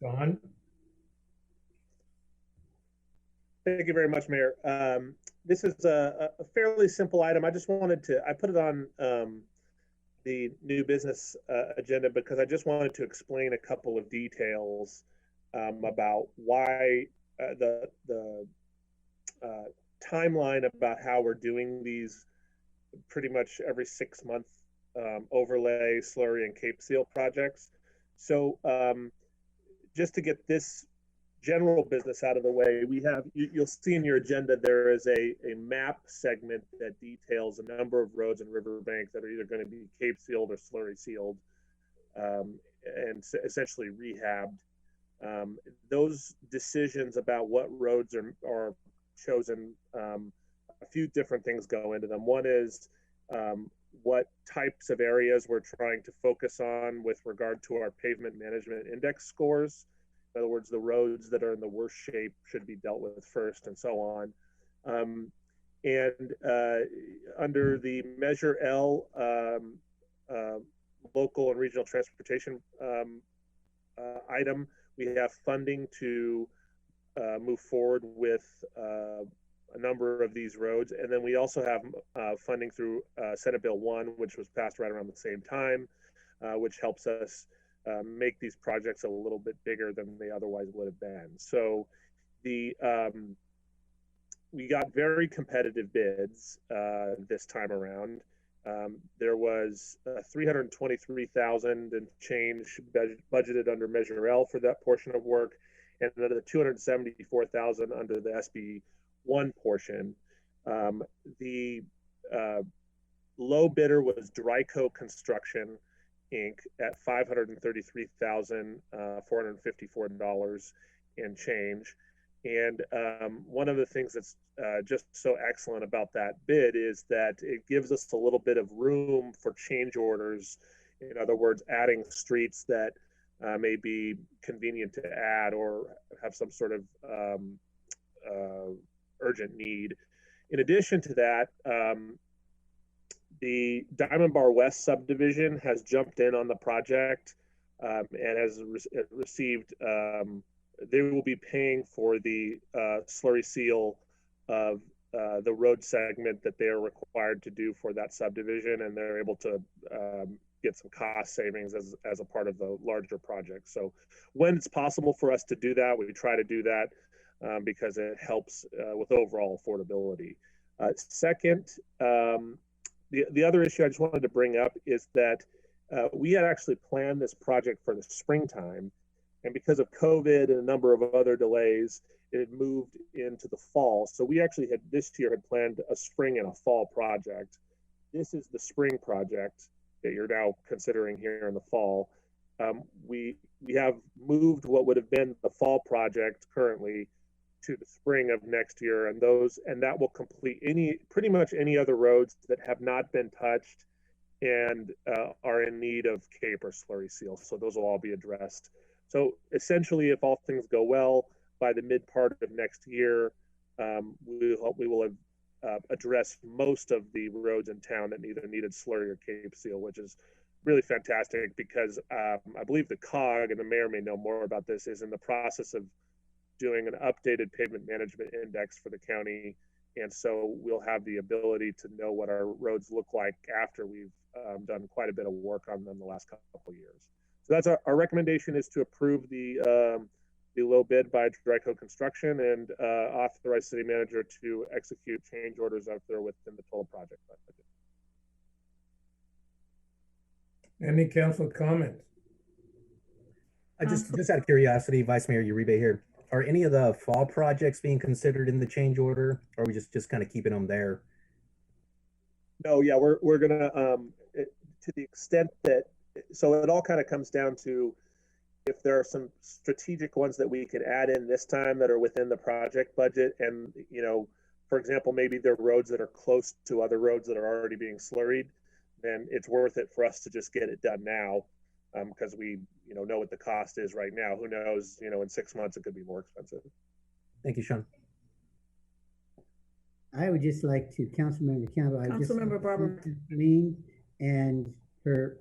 Don? Thank you very much, Mayor. This is a fairly simple item. I just wanted to, I put it on the new business agenda because I just wanted to explain a couple of details about why the timeline about how we're doing these pretty much every 6 month overlay, slurry, and Cape Seal projects. So just to get this general business out of the way, we have, you'll see in your agenda, there is a map segment that details a number of roads in Riverbank that are either going to be Cape sealed or slurry sealed and essentially rehabbed. Those decisions about what roads are chosen, a few different things go into them. One is what types of areas we're trying to focus on with regard to our pavement management index scores. In other words, the roads that are in the worst shape should be dealt with first, and so on. Under the Measure L local and regional transportation item, we have funding to move forward with a number of these roads. And then we also have funding through Senate Bill 1, which was passed right around the same time, which helps us make these projects a little bit bigger than they otherwise would have been. So the we got very competitive bids this time around. There was 323,000 and change budgeted under Measure L for that portion of work, and another 274,000 under the SB1 portion. The low bidder was Dryco Construction, Inc. at $533,454 and change. And one of the things that's just so excellent about that bid is that it gives us a little bit of room for change orders. In other words, adding streets that may be convenient to add or have some sort of urgent need. In addition to that, the Diamond Bar West subdivision has jumped in on the project and has received, they will be paying for the slurry seal of the road segment that they are required to do for that subdivision, and they're able to get some cost savings as a part of the larger project. So when it's possible for us to do that, we try to do that because it helps with overall affordability. Second, the other issue I just wanted to bring up is that we had actually planned this project for the springtime, and because of COVID and a number of other delays, it moved into the fall. So we actually had this year had planned a spring and a fall project. This is the spring project that you're now considering here in the fall. We have moved what would have been the fall project currently to the spring of next year, and that will complete pretty much any other roads that have not been touched and are in need of Cape or slurry seal. So those will all be addressed. So essentially, if all things go well, by the mid part of next year, we will have addressed most of the roads in town that either needed slurry or Cape seal, which is really fantastic because I believe the COG, and the mayor may know more about this, is in the process of doing an updated pavement management index for the county. And so we'll have the ability to know what our roads look like after we've done quite a bit of work on them the last couple of years. So that's our recommendation, is to approve the low bid by Dryco Construction and authorize city manager to execute change orders out there within the total project budget. Any council comments? Just out of curiosity, Vice Mayor Uribe here, are any of the fall projects being considered in the change order, or are we just kind of keeping them there? No, yeah, we're gonna to the extent that, so it all kind of comes down to if there are some strategic ones that we could add in this time that are within the project budget, and for example, maybe they're roads that are close to other roads that are already being slurried, then it's worth it for us to just get it done now, because we know what the cost is right now. Who knows, in 6 months it could be more expensive. Thank you, Sean. I would just like to, Councilmember Campbell, I just Councilmember Barber. Kathleen and her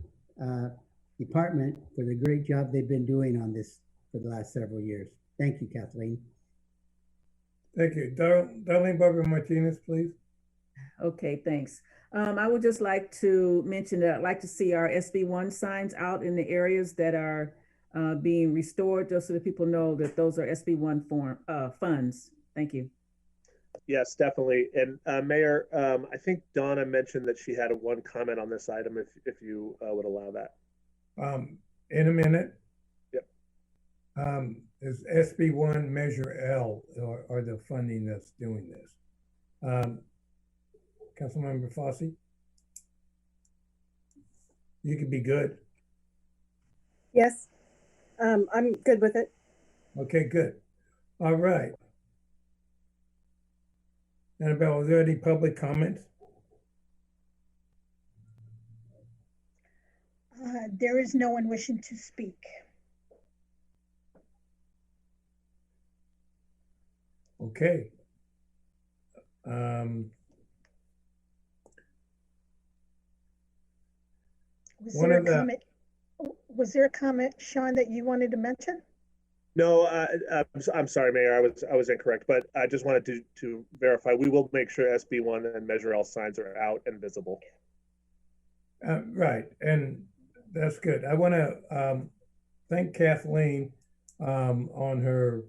department for the great job they've been doing on this for the last several years. Thank you, Kathleen. Thank you. Darlene Barber Martinez, please. Okay, thanks. I would just like to mention that I'd like to see our SB1 signs out in the areas that are being restored, just so that people know that those are SB1 funds. Thank you. Yes, definitely. And Mayor, I think Donna mentioned that she had one comment on this item, if you would allow that. In a minute. Yep. Is SB1 Measure L or the funding that's doing this? Councilmember Fossey? You could be good. Yes, I'm good with it. Okay, good. All right. Annabelle, are there any public comments? There is no one wishing to speak. Okay. Was there a comment, Sean, that you wanted to mention? No, I'm sorry, Mayor. I was incorrect, but I just wanted to verify. We will make sure SB1 and Measure L signs are out and visible. Right, and that's good. I want to thank Kathleen on her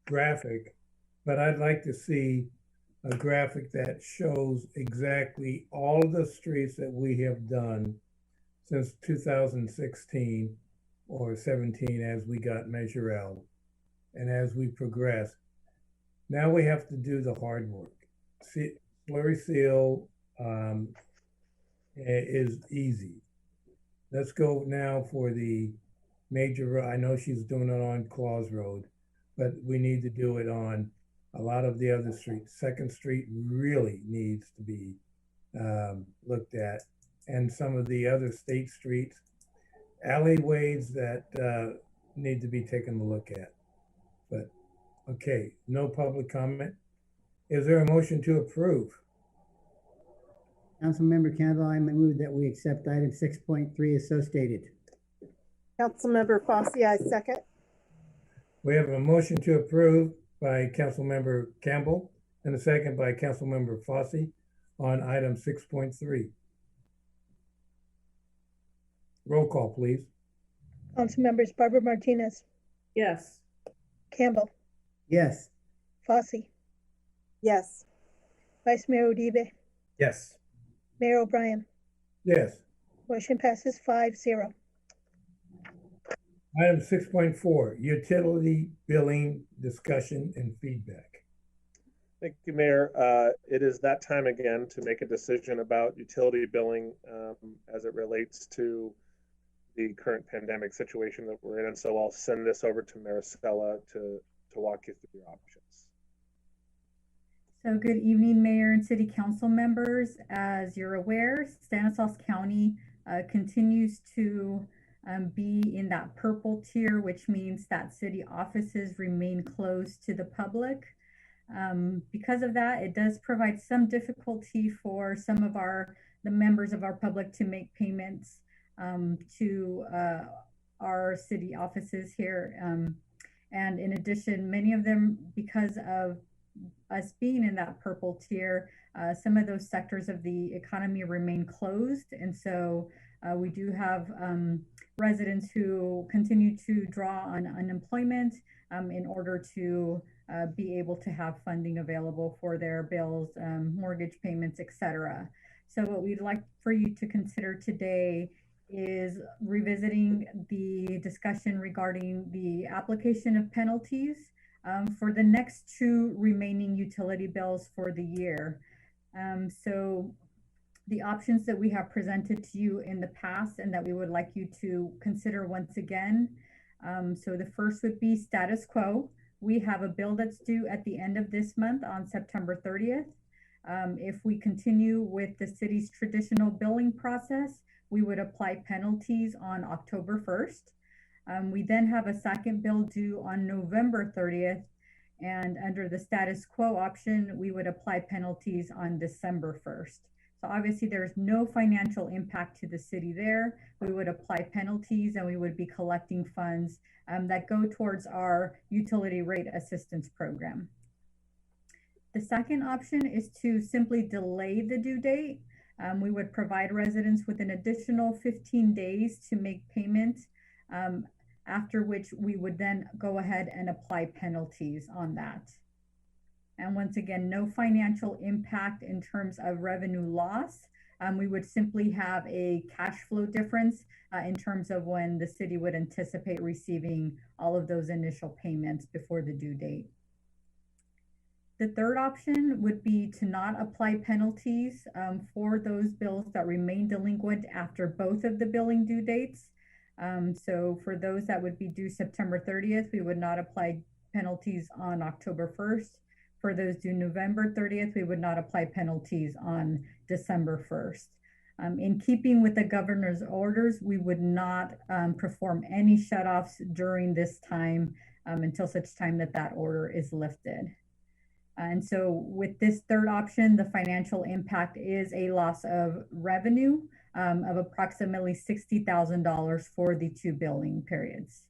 graphic, but I'd like to see a graphic that shows exactly all the streets that we have done since 2016 or 17 as we got Measure L and as we progress. Now we have to do the hard work. Slurry seal is easy. Let's go now for the major. I know she's doing it on Claus Road, but we need to do it on a lot of the other streets. 2nd Street really needs to be looked at, and some of the other state streets, alleyways that need to be taken a look at. But okay, no public comment. Is there a motion to approve? Councilmember Campbell, I move that we accept item 6.3 as so stated. Councilmember Fossey, I second. We have a motion to approve by Councilmember Campbell and a second by Councilmember Fossey on item 6.3. Roll call, please. Councilmembers Barber Martinez. Yes. Campbell. Yes. Fossey. Yes. Vice Mayor Uribe. Yes. Mayor O'Brien. Yes. Motion passes 5-0. Item 6.4, utility billing discussion and feedback. Thank you, Mayor. It is that time again to make a decision about utility billing as it relates to the current pandemic situation that we're in. And so I'll send this over to Maricela to walk you through your options. So good evening, Mayor and City Council members. As you're aware, Stanislaus County continues to be in that purple tier, which means that city offices remain closed to the public. Because of that, it does provide some difficulty for some of the members of our public to make payments to our city offices here. And in addition, many of them, because of us being in that purple tier, some of those sectors of the economy remain closed. And so we do have residents who continue to draw on unemployment in order to be able to have funding available for their bills, mortgage payments, etc. So what we'd like for you to consider today is revisiting the discussion regarding the application of penalties for the next 2 remaining utility bills for the year. So the options that we have presented to you in the past and that we would like you to consider once again. So the first would be status quo. We have a bill that's due at the end of this month on September 30th. If we continue with the city's traditional billing process, we would apply penalties on October 1st. We then have a second bill due on November 30th. And under the status quo option, we would apply penalties on December 1st. So obviously there's no financial impact to the city there. We would apply penalties and we would be collecting funds that go towards our utility rate assistance program. The second option is to simply delay the due date. We would provide residents with an additional 15 days to make payment, after which we would then go ahead and apply penalties on that. And once again, no financial impact in terms of revenue loss. We would simply have a cash flow difference in terms of when the city would anticipate receiving all of those initial payments before the due date. The third option would be to not apply penalties for those bills that remain delinquent after both of the billing due dates. So for those that would be due September 30th, we would not apply penalties on October 1st. For those due November 30th, we would not apply penalties on December 1st. In keeping with the governor's orders, we would not perform any shutoffs during this time until such time that that order is lifted. And so with this third option, the financial impact is a loss of revenue of approximately $60,000 for the 2 billing periods.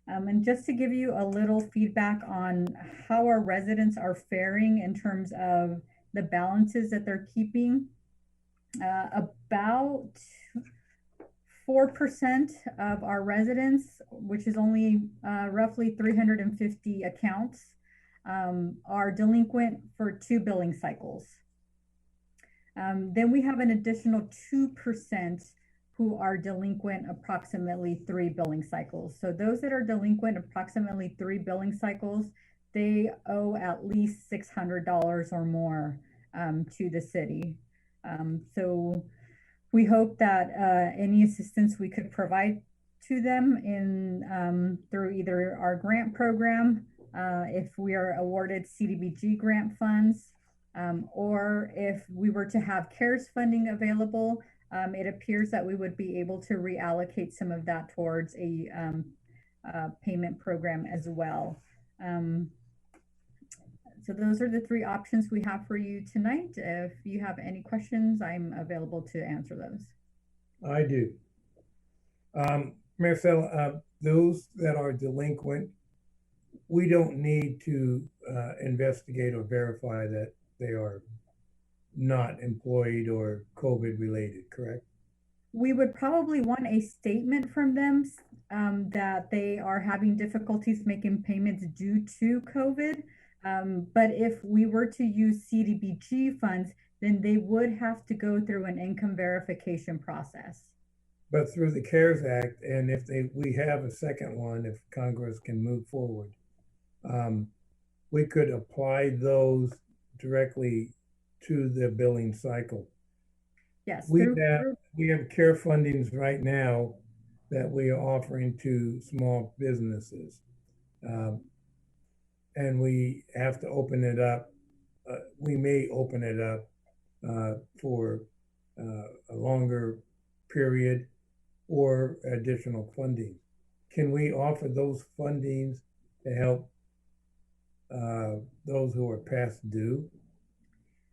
And just to give you a little feedback on how our residents are faring in terms of the balances that they're keeping, about 4% of our residents, which is only roughly 350 accounts, are delinquent for 2 billing cycles. Then we have an additional 2% who are delinquent approximately 3 billing cycles. So those that are delinquent approximately 3 billing cycles, they owe at least $600 or more to the city. So we hope that any assistance we could provide to them in through either our grant program, if we are awarded CDBG grant funds, or if we were to have CARES funding available, it appears that we would be able to reallocate some of that towards a payment program as well. So those are the 3 options we have for you tonight. If you have any questions, I'm available to answer those. I do. Maricela, those that are delinquent, we don't need to investigate or verify that they are not employed or COVID related, correct? We would probably want a statement from them that they are having difficulties making payments due to COVID. But if we were to use CDBG funds, then they would have to go through an income verification process. But through the CARES Act, and if we have a second one, if Congress can move forward, we could apply those directly to the billing cycle. Yes. We have care fundings right now that we are offering to small businesses. And we have to open it up. We may open it up for a longer period or additional funding. Can we offer those fundings to help those who are past due?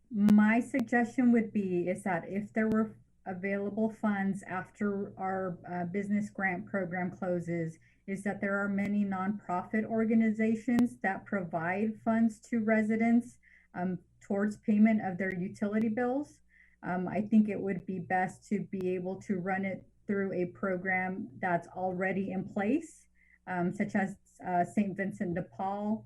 My suggestion would be is that if there were available funds after our business grant program closes, is that there are many nonprofit organizations that provide funds to residents towards payment of their utility bills. I think it would be best to be able to run it through a program that's already in place, such as St. Vincent de Paul,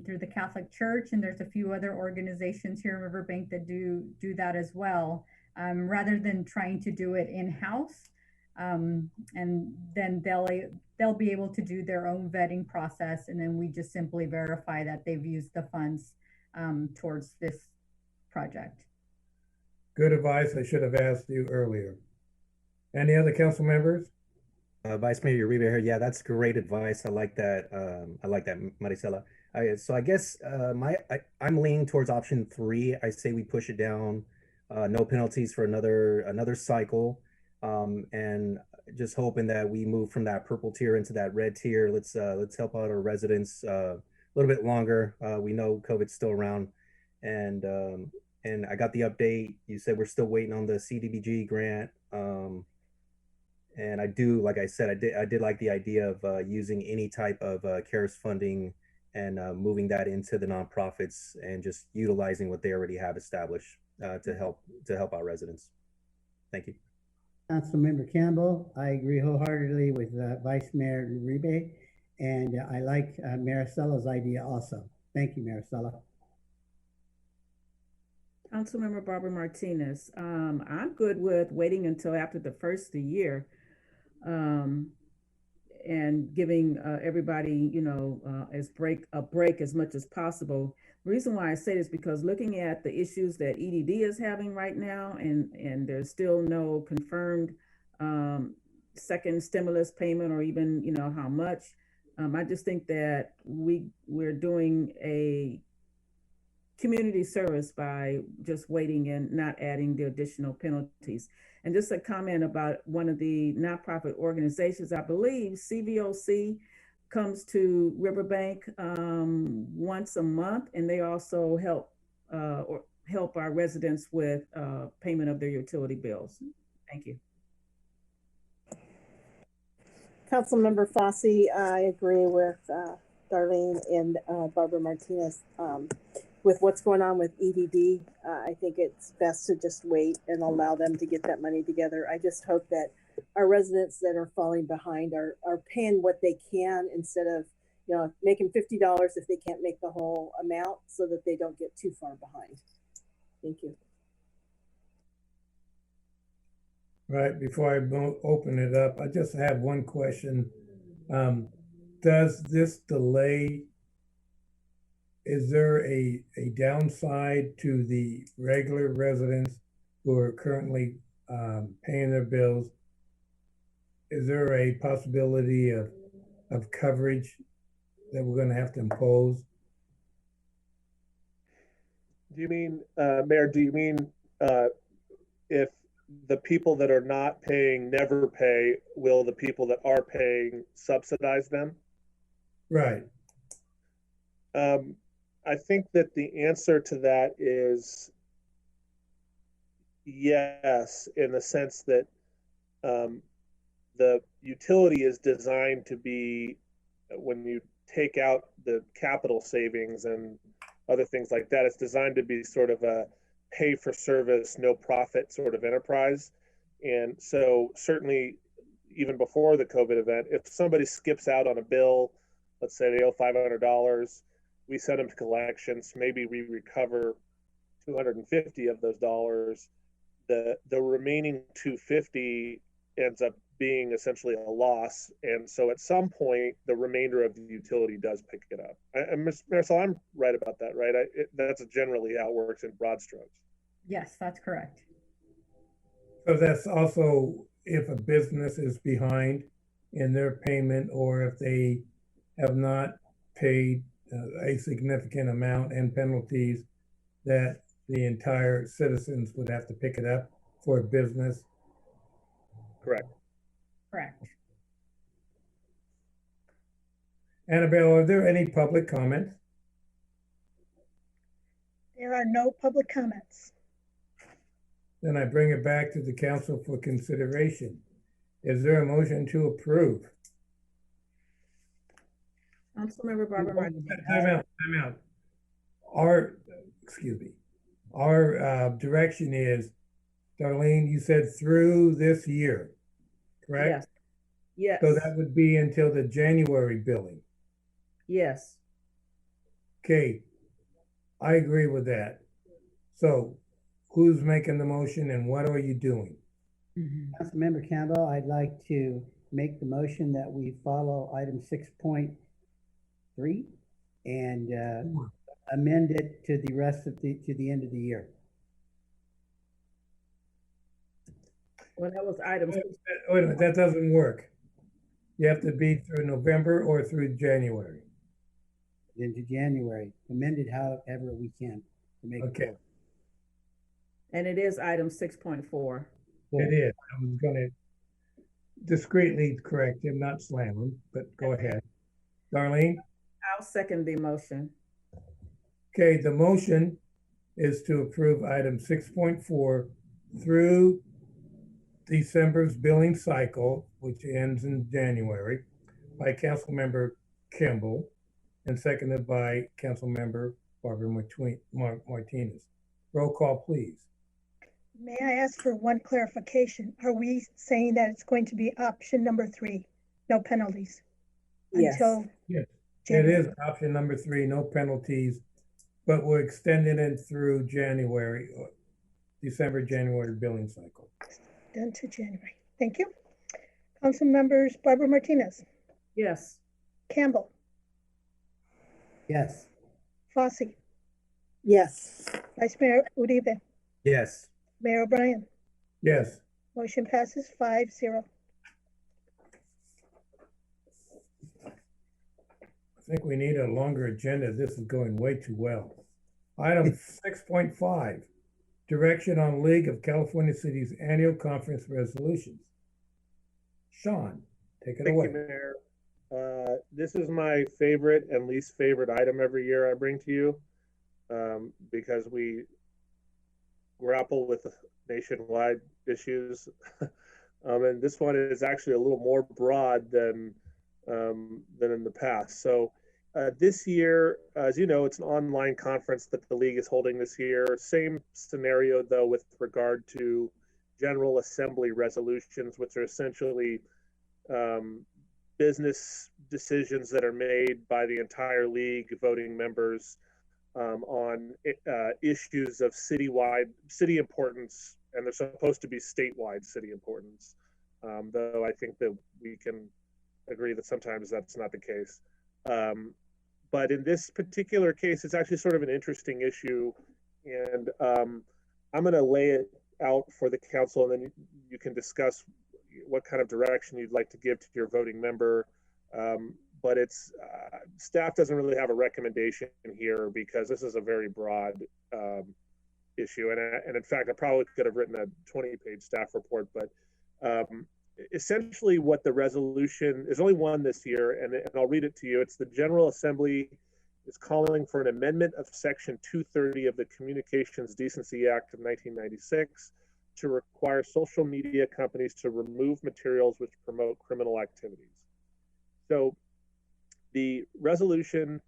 through the Catholic Church, and there's a few other organizations here in Riverbank that do that as well, rather than trying to do it in-house. And then they'll be able to do their own vetting process, and then we just simply verify that they've used the funds towards this project. Good advice. I should have asked you earlier. Any other council members? Vice Mayor Uribe here. Yeah, that's great advice. I like that. Maricela. So I guess I'm leaning towards option 3. I say we push it down, no penalties for another cycle, and just hoping that we move from that purple tier into that red tier. Let's help out our residents little bit longer. We know COVID's still around, and I got the update. You said we're still waiting on the CDBG grant. And I do, like I said, I did like the idea of using any type of CARES funding and moving that into the nonprofits and just utilizing what they already have established to help our residents. Thank you. Councilmember Campbell, I agree wholeheartedly with Vice Mayor Uribe, and I like Maricella's idea also. Thank you, Maricela. Councilmember Barbara Martinez, I'm good with waiting until after the first of the year, and giving everybody, you know, a break as much as possible. The reason why I say this because looking at the issues that EDD is having right now, and there's still no confirmed second stimulus payment or even, you know, how much. I just think that we're doing a community service by just waiting and not adding the additional penalties. And just a comment about one of the nonprofit organizations, I believe CVOC comes to Riverbank once a month, and they also help our residents with payment of their utility bills. Thank you. Councilmember Fossey, I agree with Darlene and Barbara Martinez. With what's going on with EDD, I think it's best to just wait and allow them to get that money together. I just hope that our residents that are falling behind are paying what they can instead of, you know, making $50 if they can't make the whole amount, so that they don't get too far behind. Thank you. Right, before I open it up, I just have one question. Does this delay, is there a downside to the regular residents who are currently paying their bills? Is there a possibility of coverage that we're going to have to impose? Do you mean, Mayor, do you mean if the people that are not paying never pay, will the people that are paying subsidize them? Right. I think that the answer to that is yes, in the sense that the utility is designed to be, when you take out the capital savings and other things like that, it's designed to be sort of a pay for service, no profit sort of enterprise. And so certainly even before the COVID event, if somebody skips out on a bill, let's say they owe $500, we send them to collections, maybe we recover 250 of those dollars. The remaining 250 ends up being essentially a loss. And so at some point, the remainder of the utility does pick it up. And Ms. Marisol, I'm right about that, right? That's generally how it works in broad strokes. Yes, that's correct. So that's also if a business is behind in their payment, or if they have not paid a significant amount and penalties, that the entire citizens would have to pick it up for a business. Correct. Correct. Annabelle, are there any public comments? There are no public comments. Then I bring it back to the council for consideration. Is there a motion to approve? Councilmember Barbara Martinez. Time out. Our direction is, Darlene, you said through this year, correct? Yes. Yes. So that would be until the January billing. Yes. Okay, I agree with that. So who's making the motion and what are you doing? Councilmember Campbell, I'd like to make the motion that we follow item 6.3 and amend it to the rest of to the end of the year. Well, that was item. Wait a minute, that doesn't work. You have to be through November or through January. Into January, amended however we can to make okay. It work. And it is item 6.4. It is. I was going to discreetly correct him, not slam him, but go ahead. Darlene? I'll second the motion. Okay, the motion is to approve item 6.4 through December's billing cycle, which ends in January, by Councilmember Kimball and seconded by Councilmember Barbara Martinez. Roll call, please. May I ask for one clarification? Are we saying that it's going to be option number 3, no penalties? Yes. Until Yes, it January? is option number 3, no penalties, but we're extending it through January, December, January billing cycle. Done to January. Thank you. Council members Barbara Martinez, Yes. Campbell, Yes. Fossey, Yes. Vice Mayor Uribe, Yes. Mayor O'Brien. Yes. Motion passes 5-0. I think we need a longer agenda. This is going way too well. Item 6.5, direction on League of California Cities annual conference resolutions. Sean, take it Thank away. you, Mayor. This is my favorite and least favorite item every year I bring to you because we grapple with nationwide issues. And this one is actually a little more broad than in the past. So this year, as you know, it's an online conference that the league is holding this year. Same scenario though with regard to General Assembly resolutions, which are essentially business decisions that are made by the entire league voting members on issues of city importance, and they're supposed to be statewide city importance. Though I think that we can agree that sometimes that's not the case. But in this particular case, it's actually sort of an interesting issue, and I'm going to lay it out for the council, and then you can discuss what kind of direction you'd like to give to your voting member. But it's staff doesn't really have a recommendation here because this is a very broad issue, and in fact, I probably could have written a 20-page staff report, but essentially what the resolution is, only one this year, and I'll read it to you. It's the General Assembly is calling for an amendment of Section 230 of the Communications Decency Act of 1996 to require social media companies to remove materials which promote criminal activities. So the resolution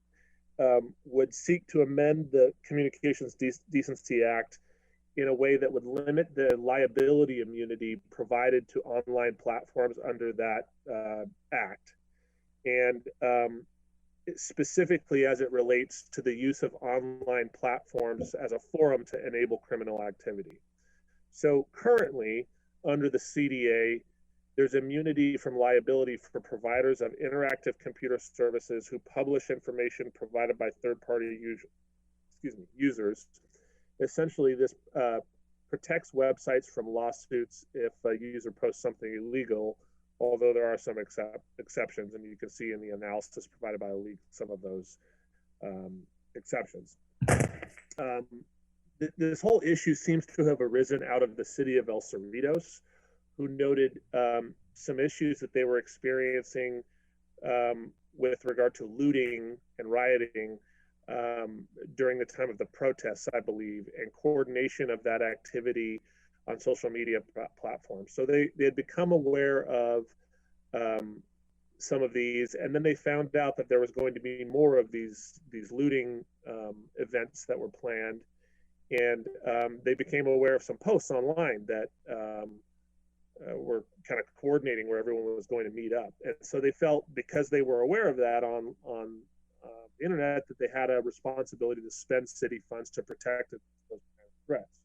would seek to amend the Communications Decency Act in a way that would limit the liability immunity provided to online platforms under that act. And specifically as it relates to the use of online platforms as a forum to enable criminal activity. So currently, under the CDA, there's immunity from liability for providers of interactive computer services who publish information provided by third-party users. Essentially, this protects websites from lawsuits if a user posts something illegal, although there are some exceptions, and you can see in the analysis provided by the league some of those exceptions. This whole issue seems to have arisen out of the city of El Cerritos, who noted some issues that they were experiencing with regard to looting and rioting during the time of the protests, I believe, and coordination of that activity on social media platforms. So they had become aware of some of these, and then they found out that there was going to be more of these looting events that were planned, and they became aware of some posts online that were kind of coordinating where everyone was going to meet up. And so they felt, because they were aware of that on the internet, that they had a responsibility to spend city funds to protect those kind of threats.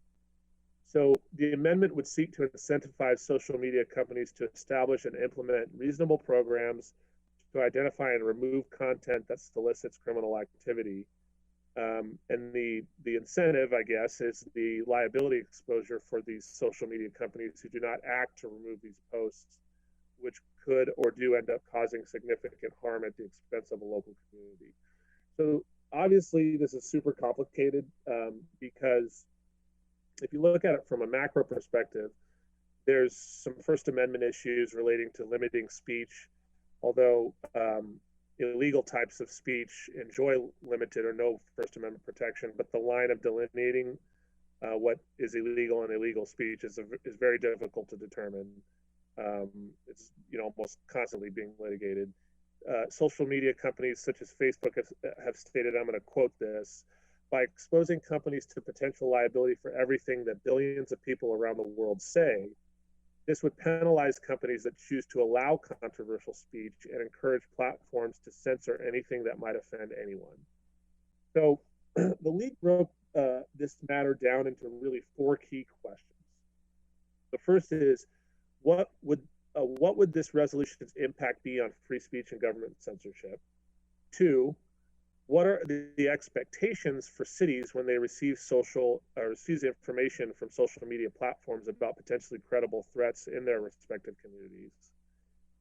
So the amendment would seek to incentivize social media companies to establish and implement reasonable programs to identify and remove content that solicits criminal activity. And the incentive, I guess, is the liability exposure for these social media companies who do not act to remove these posts, which could or do end up causing significant harm at the expense of a local community. So obviously this is super complicated because if you look at it from a macro perspective, there's some First Amendment issues relating to limiting speech, although illegal types of speech enjoy limited or no First Amendment protection, but the line of delineating what is illegal and illegal speech is very difficult to determine. It's almost constantly being litigated. Social media companies such as Facebook have stated, I'm going to quote this, by exposing companies to potential liability for everything that billions of people around the world say, this would penalize companies that choose to allow controversial speech and encourage platforms to censor anything that might offend anyone. So the league broke this matter down into really 4 key questions. The first is, what would this resolution's impact be on free speech and government censorship? 2, what are the expectations for cities when they receive information from social media platforms about potentially credible threats in their respective communities?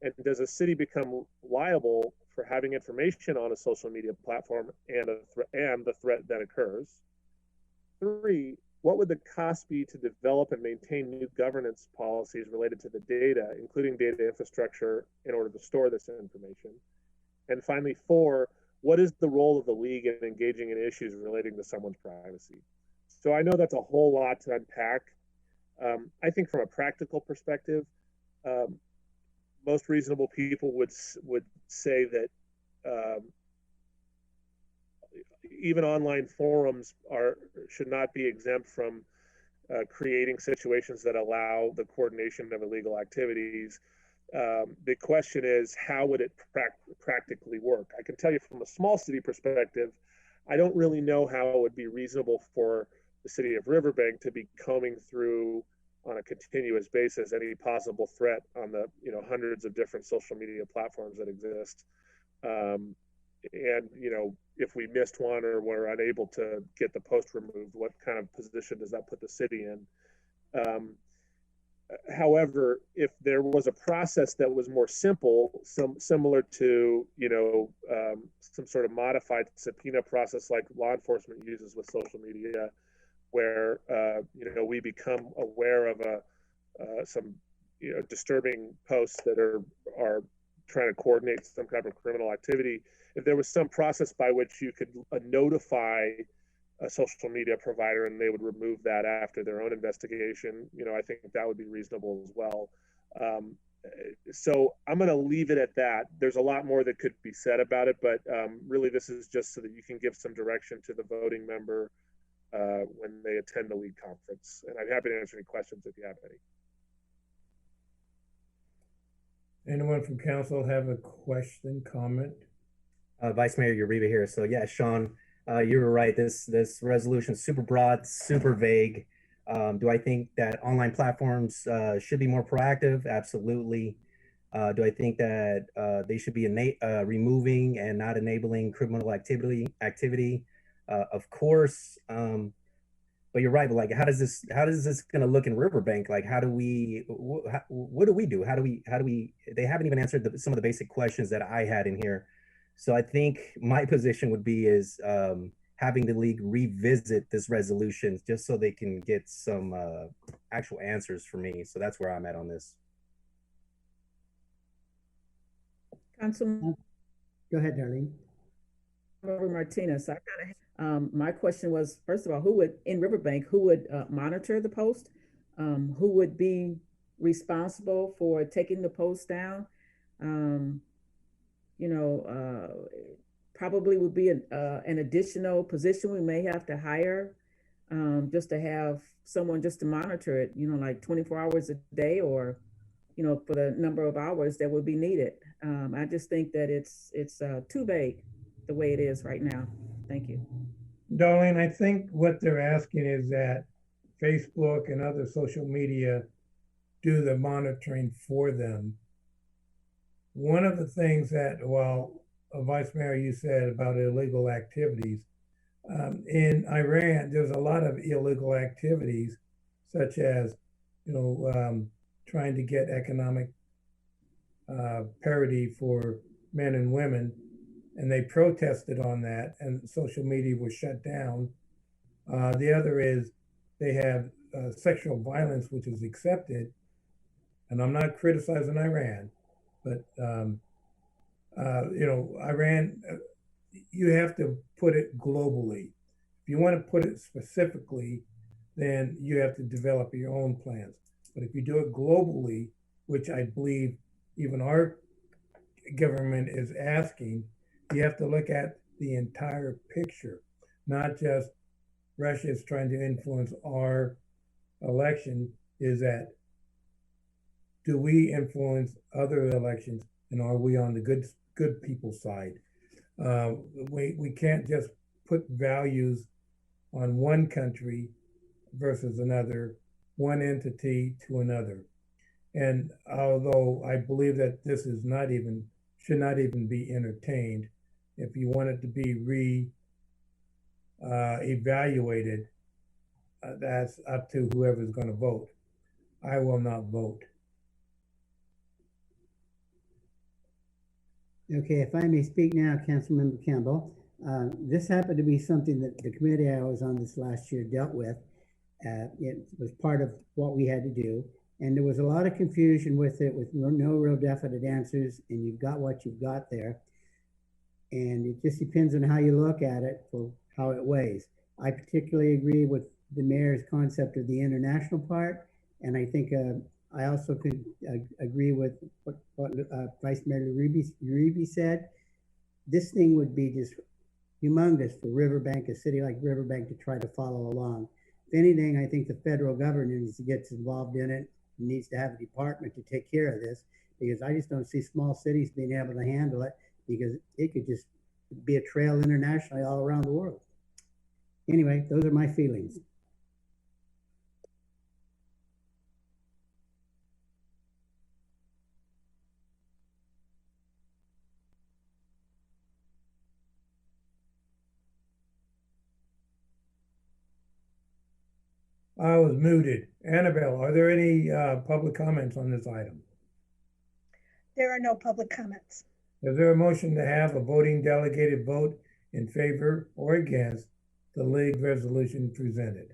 And does a city become liable for having information on a social media platform and the threat that occurs? 3, what would the cost be to develop and maintain new governance policies related to the data, including data infrastructure, in order to store this information? And finally, 4, what is the role of the league in engaging in issues relating to someone's privacy? So I know that's a whole lot to unpack. I think from a practical perspective, most reasonable people would say that even online forums should not be exempt from creating situations that allow the coordination of illegal activities. The question is, how would it practically work? I can tell you from a small city perspective, I don't really know how it would be reasonable for the city of Riverbank to be combing through on a continuous basis any possible threat on the hundreds of different social media platforms that exist. And if we missed one or were unable to get the post removed, what kind of position does that put the city in? However, if there was a process that was more simple, similar to some sort of modified subpoena process like law enforcement uses with social media, where we become aware of some disturbing posts that are trying to coordinate some kind of criminal activity, if there was some process by which you could notify a social media provider and they would remove that after their own investigation, I think that would be reasonable as well. So I'm going to leave it at that. There's a lot more that could be said about it, but really this is just so that you can give some direction to the voting member when they attend the league conference. And I'm happy to answer any questions if you have any. Anyone from council have a question, comment? Vice Mayor Uribe here. So yeah, Sean, you were right. This resolution is super broad, super vague. Do I think that online platforms should be more proactive? Absolutely. Do I think that they should be removing and not enabling criminal activity? Of course. But you're right. But like, how does this going to look in Riverbank? Like, what do we do? How do we? They haven't even answered some of the basic questions that I had in here. So I think my position would be is having the league revisit this resolution just so they can get some actual answers for me. So that's where I'm at on this. Councilmember Go ahead, Darlene. Martinez, my question was, first of all, who would monitor the post? Who would be responsible for taking the post down? Probably would be an additional position we may have to hire just to have someone just to monitor it, like 24 hours a day or, for the number of hours that would be needed. I just think that it's too vague the way it is right now. Thank you. Darlene, I think what they're asking is that Facebook and other social media do the monitoring for them. One of the things that, Vice Mayor, you said about illegal activities, in Iran, there's a lot of illegal activities, such as, trying to get economic parity for men and women. And they protested on that, and social media was shut down. The other is they have sexual violence, which is accepted. And I'm not criticizing Iran, but You know, Iran, you have to put it globally. If you want to put it specifically, then you have to develop your own plans. But if you do it globally, which I believe even our government is asking, you have to look at the entire picture, not just Russia is trying to influence our election. Is that, do we influence other elections, and are we on the good people's side? We can't just put values on one country versus another, one entity to another. And although I believe that this is not even, should not even be entertained, if you want it to be evaluated, that's up to whoever's going to vote. I will not vote. Okay, if I may speak now, Councilmember Campbell. This happened to be something that the committee I was on this last year dealt with. It was part of what we had to do. And there was a lot of confusion with it, with no real definite answers, and you've got what you've got there. And it just depends on how you look at it for how it weighs. I particularly agree with the mayor's concept of the international part, and I think I also could agree with what Vice Mayor Uribe said. This thing would be just humongous for Riverbank, a city like Riverbank, to try to follow along. If anything, I think the federal government needs to get involved in it, needs to have a department to take care of this, because I just don't see small cities being able to handle it, because it could just be a trail internationally all around the world. Anyway, those are my feelings. I was muted. Annabelle, are there any public comments on this item? There are no public comments. Is there a motion to have a voting delegated vote in favor or against the league resolution presented?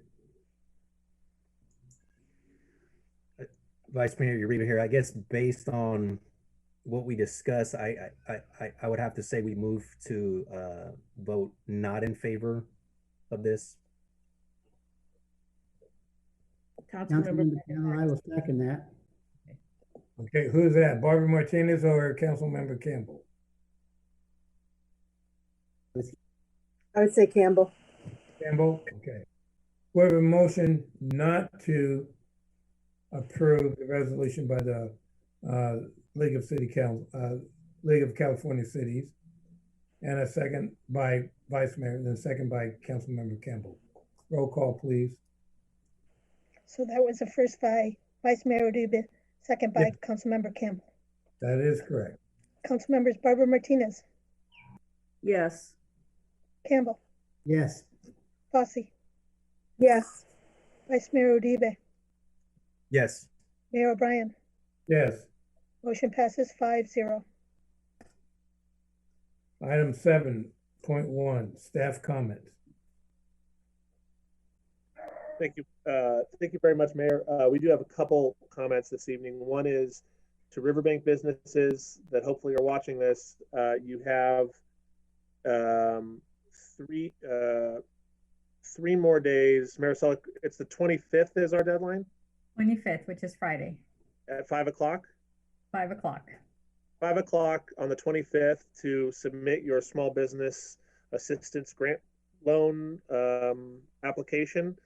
Vice Mayor Uribe here. I guess based on what we discussed, I would have to say we move to vote not in favor of this. Councilmember Campbell, I will second that. Okay, who's that? Barbara Martinez or Councilmember Campbell? I would say Campbell. Campbell, okay. We have a motion not to approve the resolution by the League of California Cities, and a second by Vice Mayor, and a second by Councilmember Campbell. Roll call, please. So that was the first by Vice Mayor Uribe, second by Councilmember Campbell. That is correct. Councilmembers Barbara Martinez. Yes. Campbell. Yes. Fossey. Yes. Vice Mayor Uribe. Yes. Mayor O'Brien. Yes. Motion passes 5-0. Item 7.1, staff comments. Thank you. Thank you very much, Mayor. We do have a couple comments this evening. One is to Riverbank businesses that hopefully are watching this. You have three more days. Marisol, it's the 25th is our deadline? 25th, which is Friday. At 5 o'clock? 5 o'clock. 5 o'clock on the 25th to submit your small business assistance grant loan application.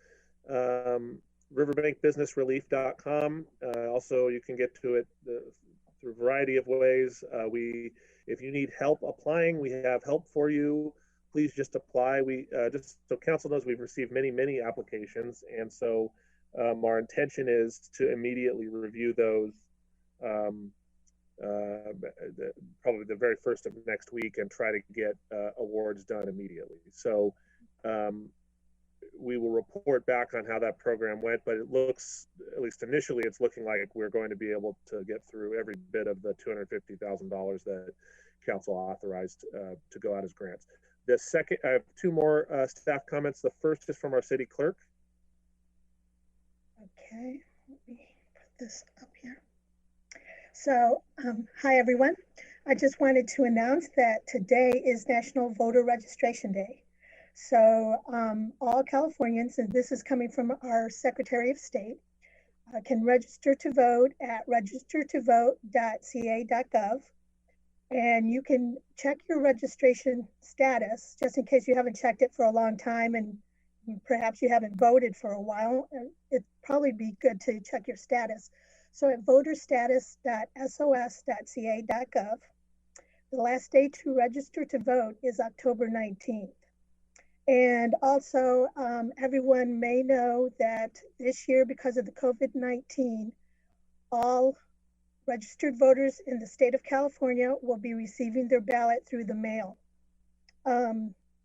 riverbankbusinessrelief.com. Also, you can get to it through a variety of ways. If you need help applying, we have help for you. Please just apply. We just so council knows, we've received many applications, and so our intention is to immediately review those probably the very first of next week and try to get awards done immediately. So we will report back on how that program went, but it looks, at least initially, it's looking like we're going to be able to get through every bit of the $250,000 that council authorized to go out as grants. The second, I have two more staff comments. The first is from our city clerk. Okay, let me put this up here. So, hi everyone. I just wanted to announce that today is National Voter Registration Day. So all Californians, and this is coming from our Secretary of State, can register to vote at registertovote.ca.gov. And you can check your registration status just in case you haven't checked it for a long time and perhaps you haven't voted for a while. It'd probably be good to check your status. So at voterstatus.sos.ca.gov, the last day to register to vote is October 19th. And also, everyone may know that this year, because of the COVID-19, all registered voters in the state of California will be receiving their ballot through the mail.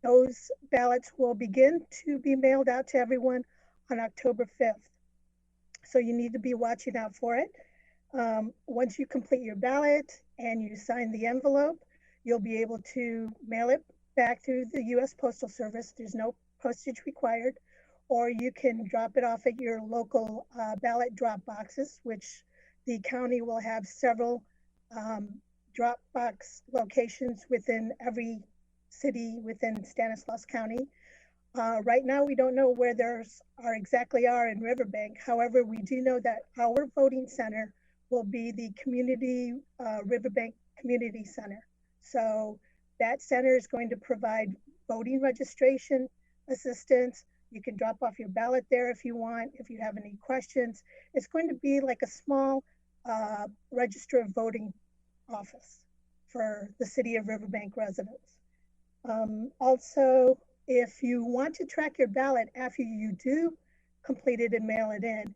Those ballots will begin to be mailed out to everyone on October 5th. So you need to be watching out for it. Once you complete your ballot and you sign the envelope, you'll be able to mail it back through the U.S. Postal Service. There's no postage required, or you can drop it off at your local ballot drop boxes, which the county will have several drop box locations within every city within Stanislaus County. Right now, we don't know where theirs exactly are in Riverbank. However, we do know that our voting center will be the community Riverbank Community Center. So that center is going to provide voting registration assistance. You can drop off your ballot there if you want, if you have any questions. It's going to be like a small register of voting office for the city of Riverbank residents. Also, if you want to track your ballot after you do complete it and mail it in,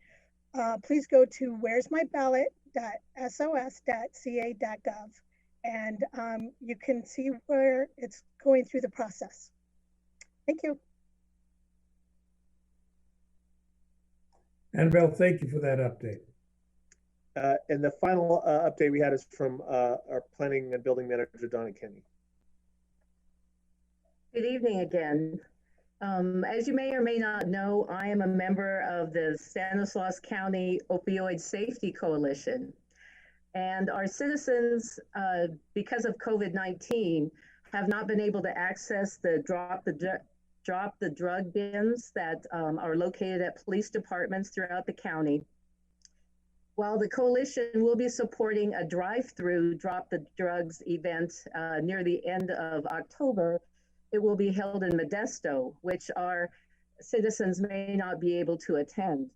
please go to where'smyballot.sos.ca.gov and you can see where it's going through the process. Thank you. Annabelle, thank you for that update. And the final update we had is from our planning and building manager, Donna Kenny. Good evening again. As you may or may not know, I am a member of the Stanislaus County Opioid Safety Coalition. And our citizens, because of COVID-19, have not been able to access the drop the drug bins that are located at police departments throughout the county. While the coalition will be supporting a drive-through drop the drugs event near the end of October, it will be held in Modesto, which our citizens may not be able to attend.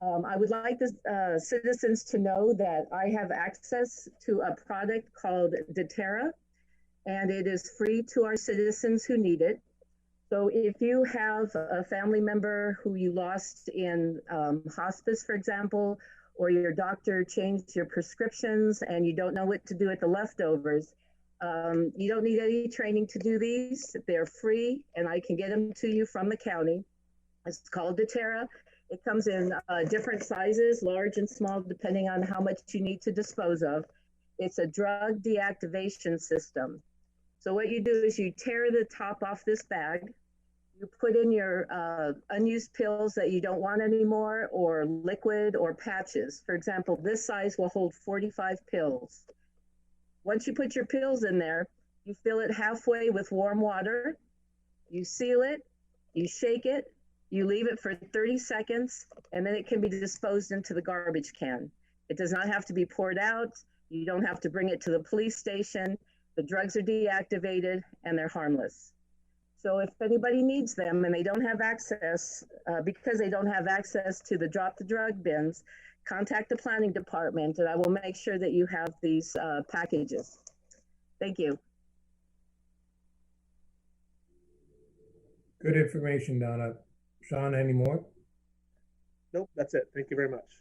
I would like the citizens to know that I have access to a product called Deterra, and it is free to our citizens who need it. So if you have a family member who you lost in hospice, for example, or your doctor changed your prescriptions and you don't know what to do with the leftovers, you don't need any training to do these. They're free, and I can get them to you from the county. It's called Deterra. It comes in different sizes, large and small, depending on how much you need to dispose of. It's a drug deactivation system. So what you do is you tear the top off this bag, you put in your unused pills that you don't want anymore, or liquid or patches. For example, this size will hold 45 pills. Once you put your pills in there, you fill it halfway with warm water, you seal it, you shake it, you leave it for 30 seconds, and then it can be disposed into the garbage can. It does not have to be poured out. You don't have to bring it to the police station. The drugs are deactivated and they're harmless. So if anybody needs them and they don't have access, because they don't have access to the drop the drug bins, contact the planning department and I will make sure that you have these packages. Thank you. Good information, Donna. Sean, any more? Nope, that's it. Thank you very much.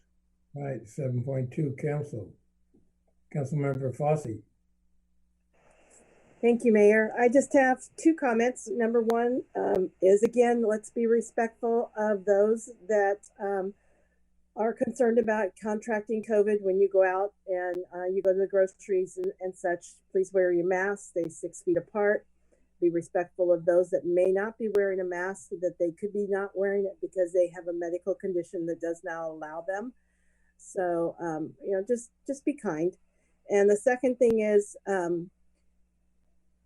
All right, 7.2, Councilmember Fossey. Thank you, Mayor. I just have two comments. Number one is, again, let's be respectful of those that are concerned about contracting COVID when you go out and you go to the groceries and such. Please wear your mask, stay 6 feet apart. Be respectful of those that may not be wearing a mask, so that they could be not wearing it because they have a medical condition that does not allow them. So, you know, just be kind. And the second thing is,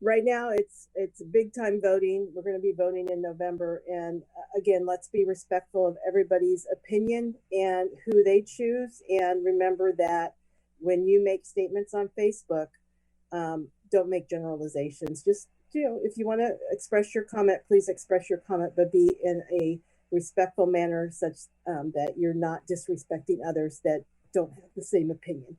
right now it's big time voting. We're going to be voting in November. And again, let's be respectful of everybody's opinion and who they choose. And remember that when you make statements on Facebook, don't make generalizations. Just, if you want to express your comment, please express your comment, but be in a respectful manner such that you're not disrespecting others that don't have the same opinion.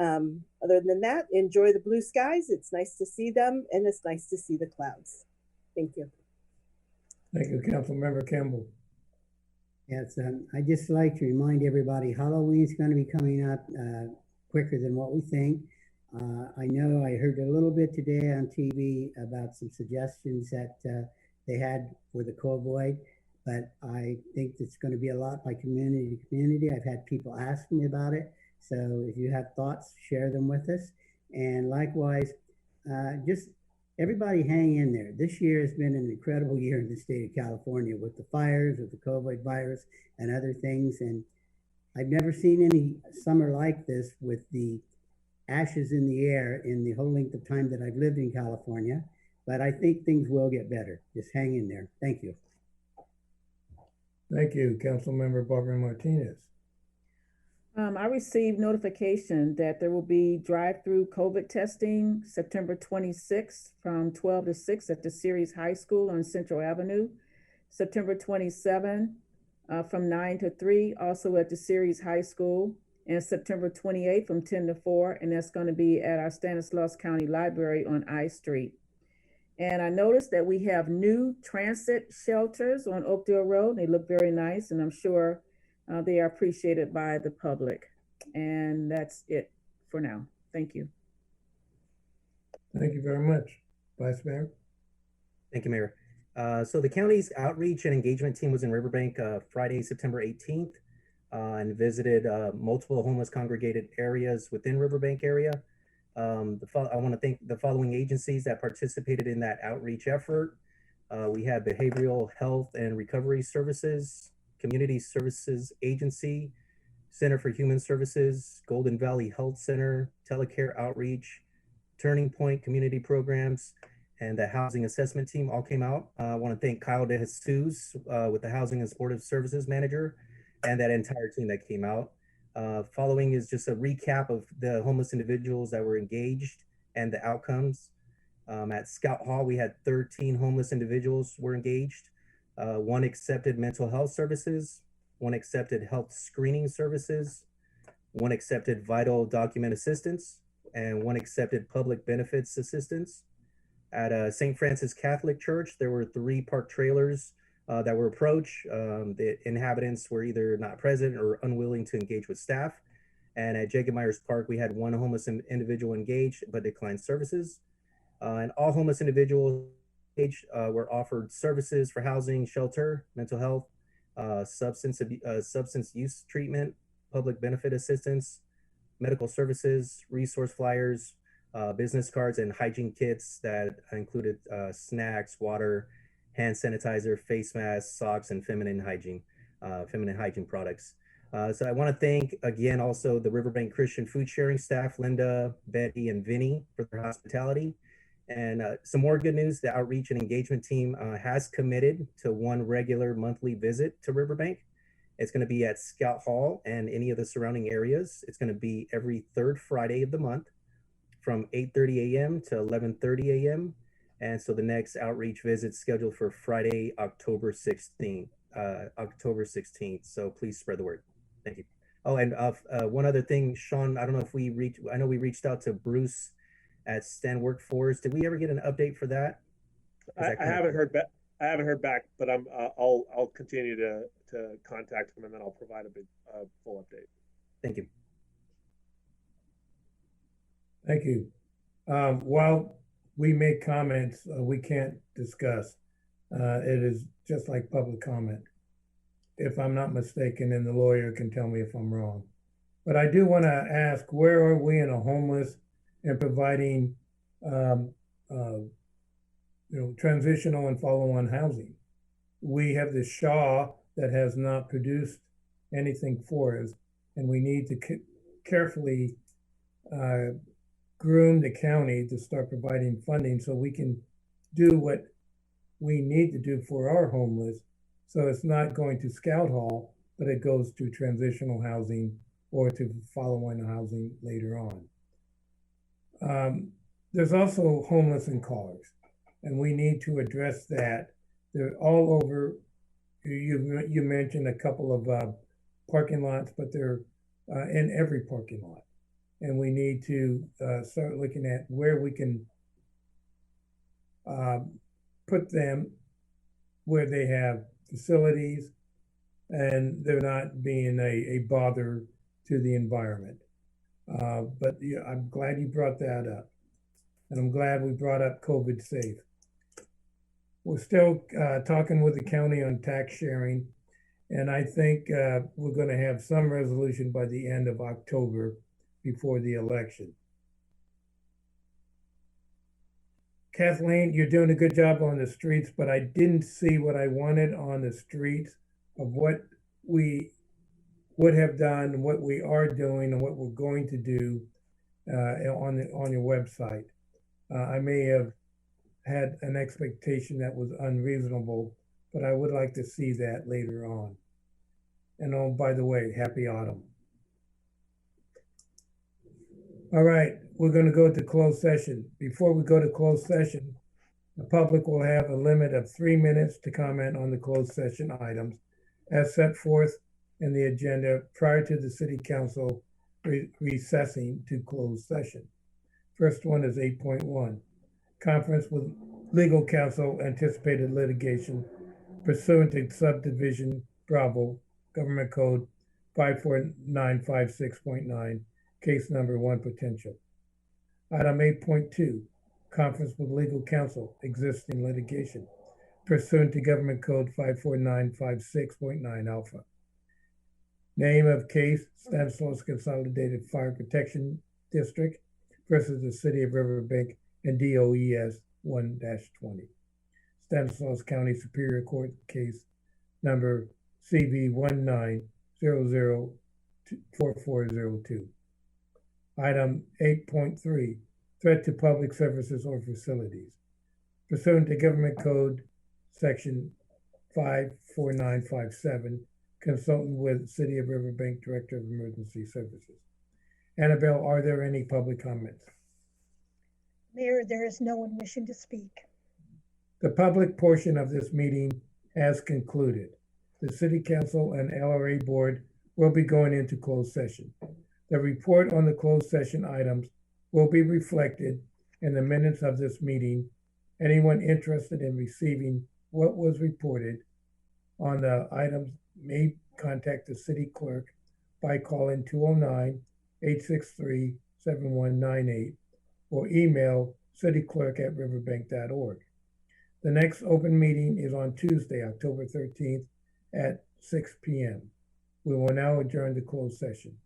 Other than that, enjoy the blue skies. It's nice to see them, and it's nice to see the clouds. Thank you. Thank you, Councilmember Campbell. Yes, I just like to remind everybody, Halloween's going to be coming up quicker than what we think. I know I heard a little bit today on TV about some suggestions that they had for the Covoid, but I think it's going to be a lot by community to community. I've had people ask me about it. So if you have thoughts, share them with us. And likewise, just everybody hang in there. This year has been an incredible year in the state of California with the fires, with the COVID virus and other things. And I've never seen any summer like this with the ashes in the air in the whole length of time that I've lived in California. But I think things will get better. Just hang in there. Thank you. Thank you, Councilmember Barbara Martinez. I received notification that there will be drive-through COVID testing September 26th from 12 to 6 at the Aeriz High School on Central Avenue. September 27th from 9 to 3, also at the Aeriz High School. And September 28th from 10 to 4, and that's going to be at our Stanislaus County Library on I Street. And I noticed that we have new transit shelters on Oakdale Road. They look very nice, and I'm sure they are appreciated by the public. And that's it for now. Thank you. Thank you very much. Vice Mayor. Thank you, Mayor. So the county's outreach and engagement team was in Riverbank Friday, September 18th and visited multiple homeless congregated areas within Riverbank area. I want to thank the following agencies that participated in that outreach effort. We had Behavioral Health and Recovery Services, Community Services Agency, Center for Human Services, Golden Valley Health Center, Telecare Outreach, Turning Point Community Programs, and the Housing Assessment Team all came out. I want to thank Kyle De Jesus with the Housing and Supportive Services Manager and that entire team that came out. Following is just a recap of the homeless individuals that were engaged and the outcomes. At Scout Hall, we had 13 homeless individuals were engaged. 1 accepted mental health services, 1 accepted health screening services, 1 accepted vital document assistance, and 1 accepted public benefits assistance. At St. Francis Catholic Church, there were 3 parked trailers that were approached. The inhabitants were either not present or unwilling to engage with staff. And at Jacob Myers Park, we had 1 homeless individual engaged but declined services. And all homeless individuals were offered services for housing, shelter, mental health, substance use treatment, public benefit assistance, medical services, resource flyers, business cards, and hygiene kits that included snacks, water, hand sanitizer, face masks, socks, and feminine hygiene products. So I want to thank again also the Riverbank Christian Food Sharing staff, Linda, Betty, and Vinny, for their hospitality. And some more good news, the outreach and engagement team has committed to 1 regular monthly visit to Riverbank. It's going to be at Scout Hall and any of the surrounding areas. It's going to be every 3rd Friday of the month from 8:30 a.m. to 11:30 a.m. And so the next outreach visit is scheduled for Friday, October 16th. So please spread the word. Thank you. Oh, and one other thing, Sean, I don't know if I know we reached out to Bruce at Stan Workforce. Did we ever get an update for that? I haven't heard back. I haven't heard back, but I'll continue to contact him, and then I'll provide a full update. Thank you. Thank you. While we make comments, we can't discuss. It is just like public comment. If I'm not mistaken, and the lawyer can tell me if I'm wrong. But I do want to ask, where are we in a homeless and providing transitional and follow-on housing? We have the Shaw that has not produced anything for us, and we need to carefully groom the county to start providing funding so we can do what we need to do for our homeless. So it's not going to Scout Hall, but it goes to transitional housing or to follow-on housing later on. There's also homeless in cars, and we need to address that. They're all over. You mentioned a couple of parking lots, but they're in every parking lot. And we need to start looking at where we can put them where they have facilities and they're not being a bother to the environment. But yeah, I'm glad you brought that up. And I'm glad we brought up COVID safe. We're still talking with the county on tax sharing. And I think we're going to have some resolution by the end of October before the election. Kathleen, you're doing a good job on the streets, but I didn't see what I wanted on the streets of what we would have done, what we are doing, and what we're going to do on your website. I may have had an expectation that was unreasonable, but I would like to see that later on. And oh, by the way, happy autumn. All right, we're going to go to closed session. Before we go to closed session, the public will have a limit of 3 minutes to comment on the closed session items as set forth in the agenda prior to the city council recessing to closed session. First one is 8.1, conference with legal counsel, anticipated litigation pursuant to subdivision Bravo, Government Code 54956.9, case number 1 potential. Item 8.2, conference with legal counsel, existing litigation pursuant to Government Code 54956.9 alpha. Name of case, Stanislaus Consolidated Fire Protection District versus the City of Riverbank and DOES 1-20. Stanislaus County Superior Court case number CV 19004402. Item 8.3, threat to public services or facilities. Pursuant to Government Code Section 54957, consultant with City of Riverbank Director of Emergency Services. Annabelle, are there any public comments? Mayor, there is no one wishing to speak. The public portion of this meeting has concluded. The City Council and LRA Board will be going into closed session. The report on the closed session items will be reflected in the minutes of this meeting. Anyone interested in receiving what was reported on the items may contact the city clerk by calling 209-863-7198 or email cityclerk@riverbank.org. The next open meeting is on Tuesday, October 13th at 6 p.m. We will now adjourn the closed session.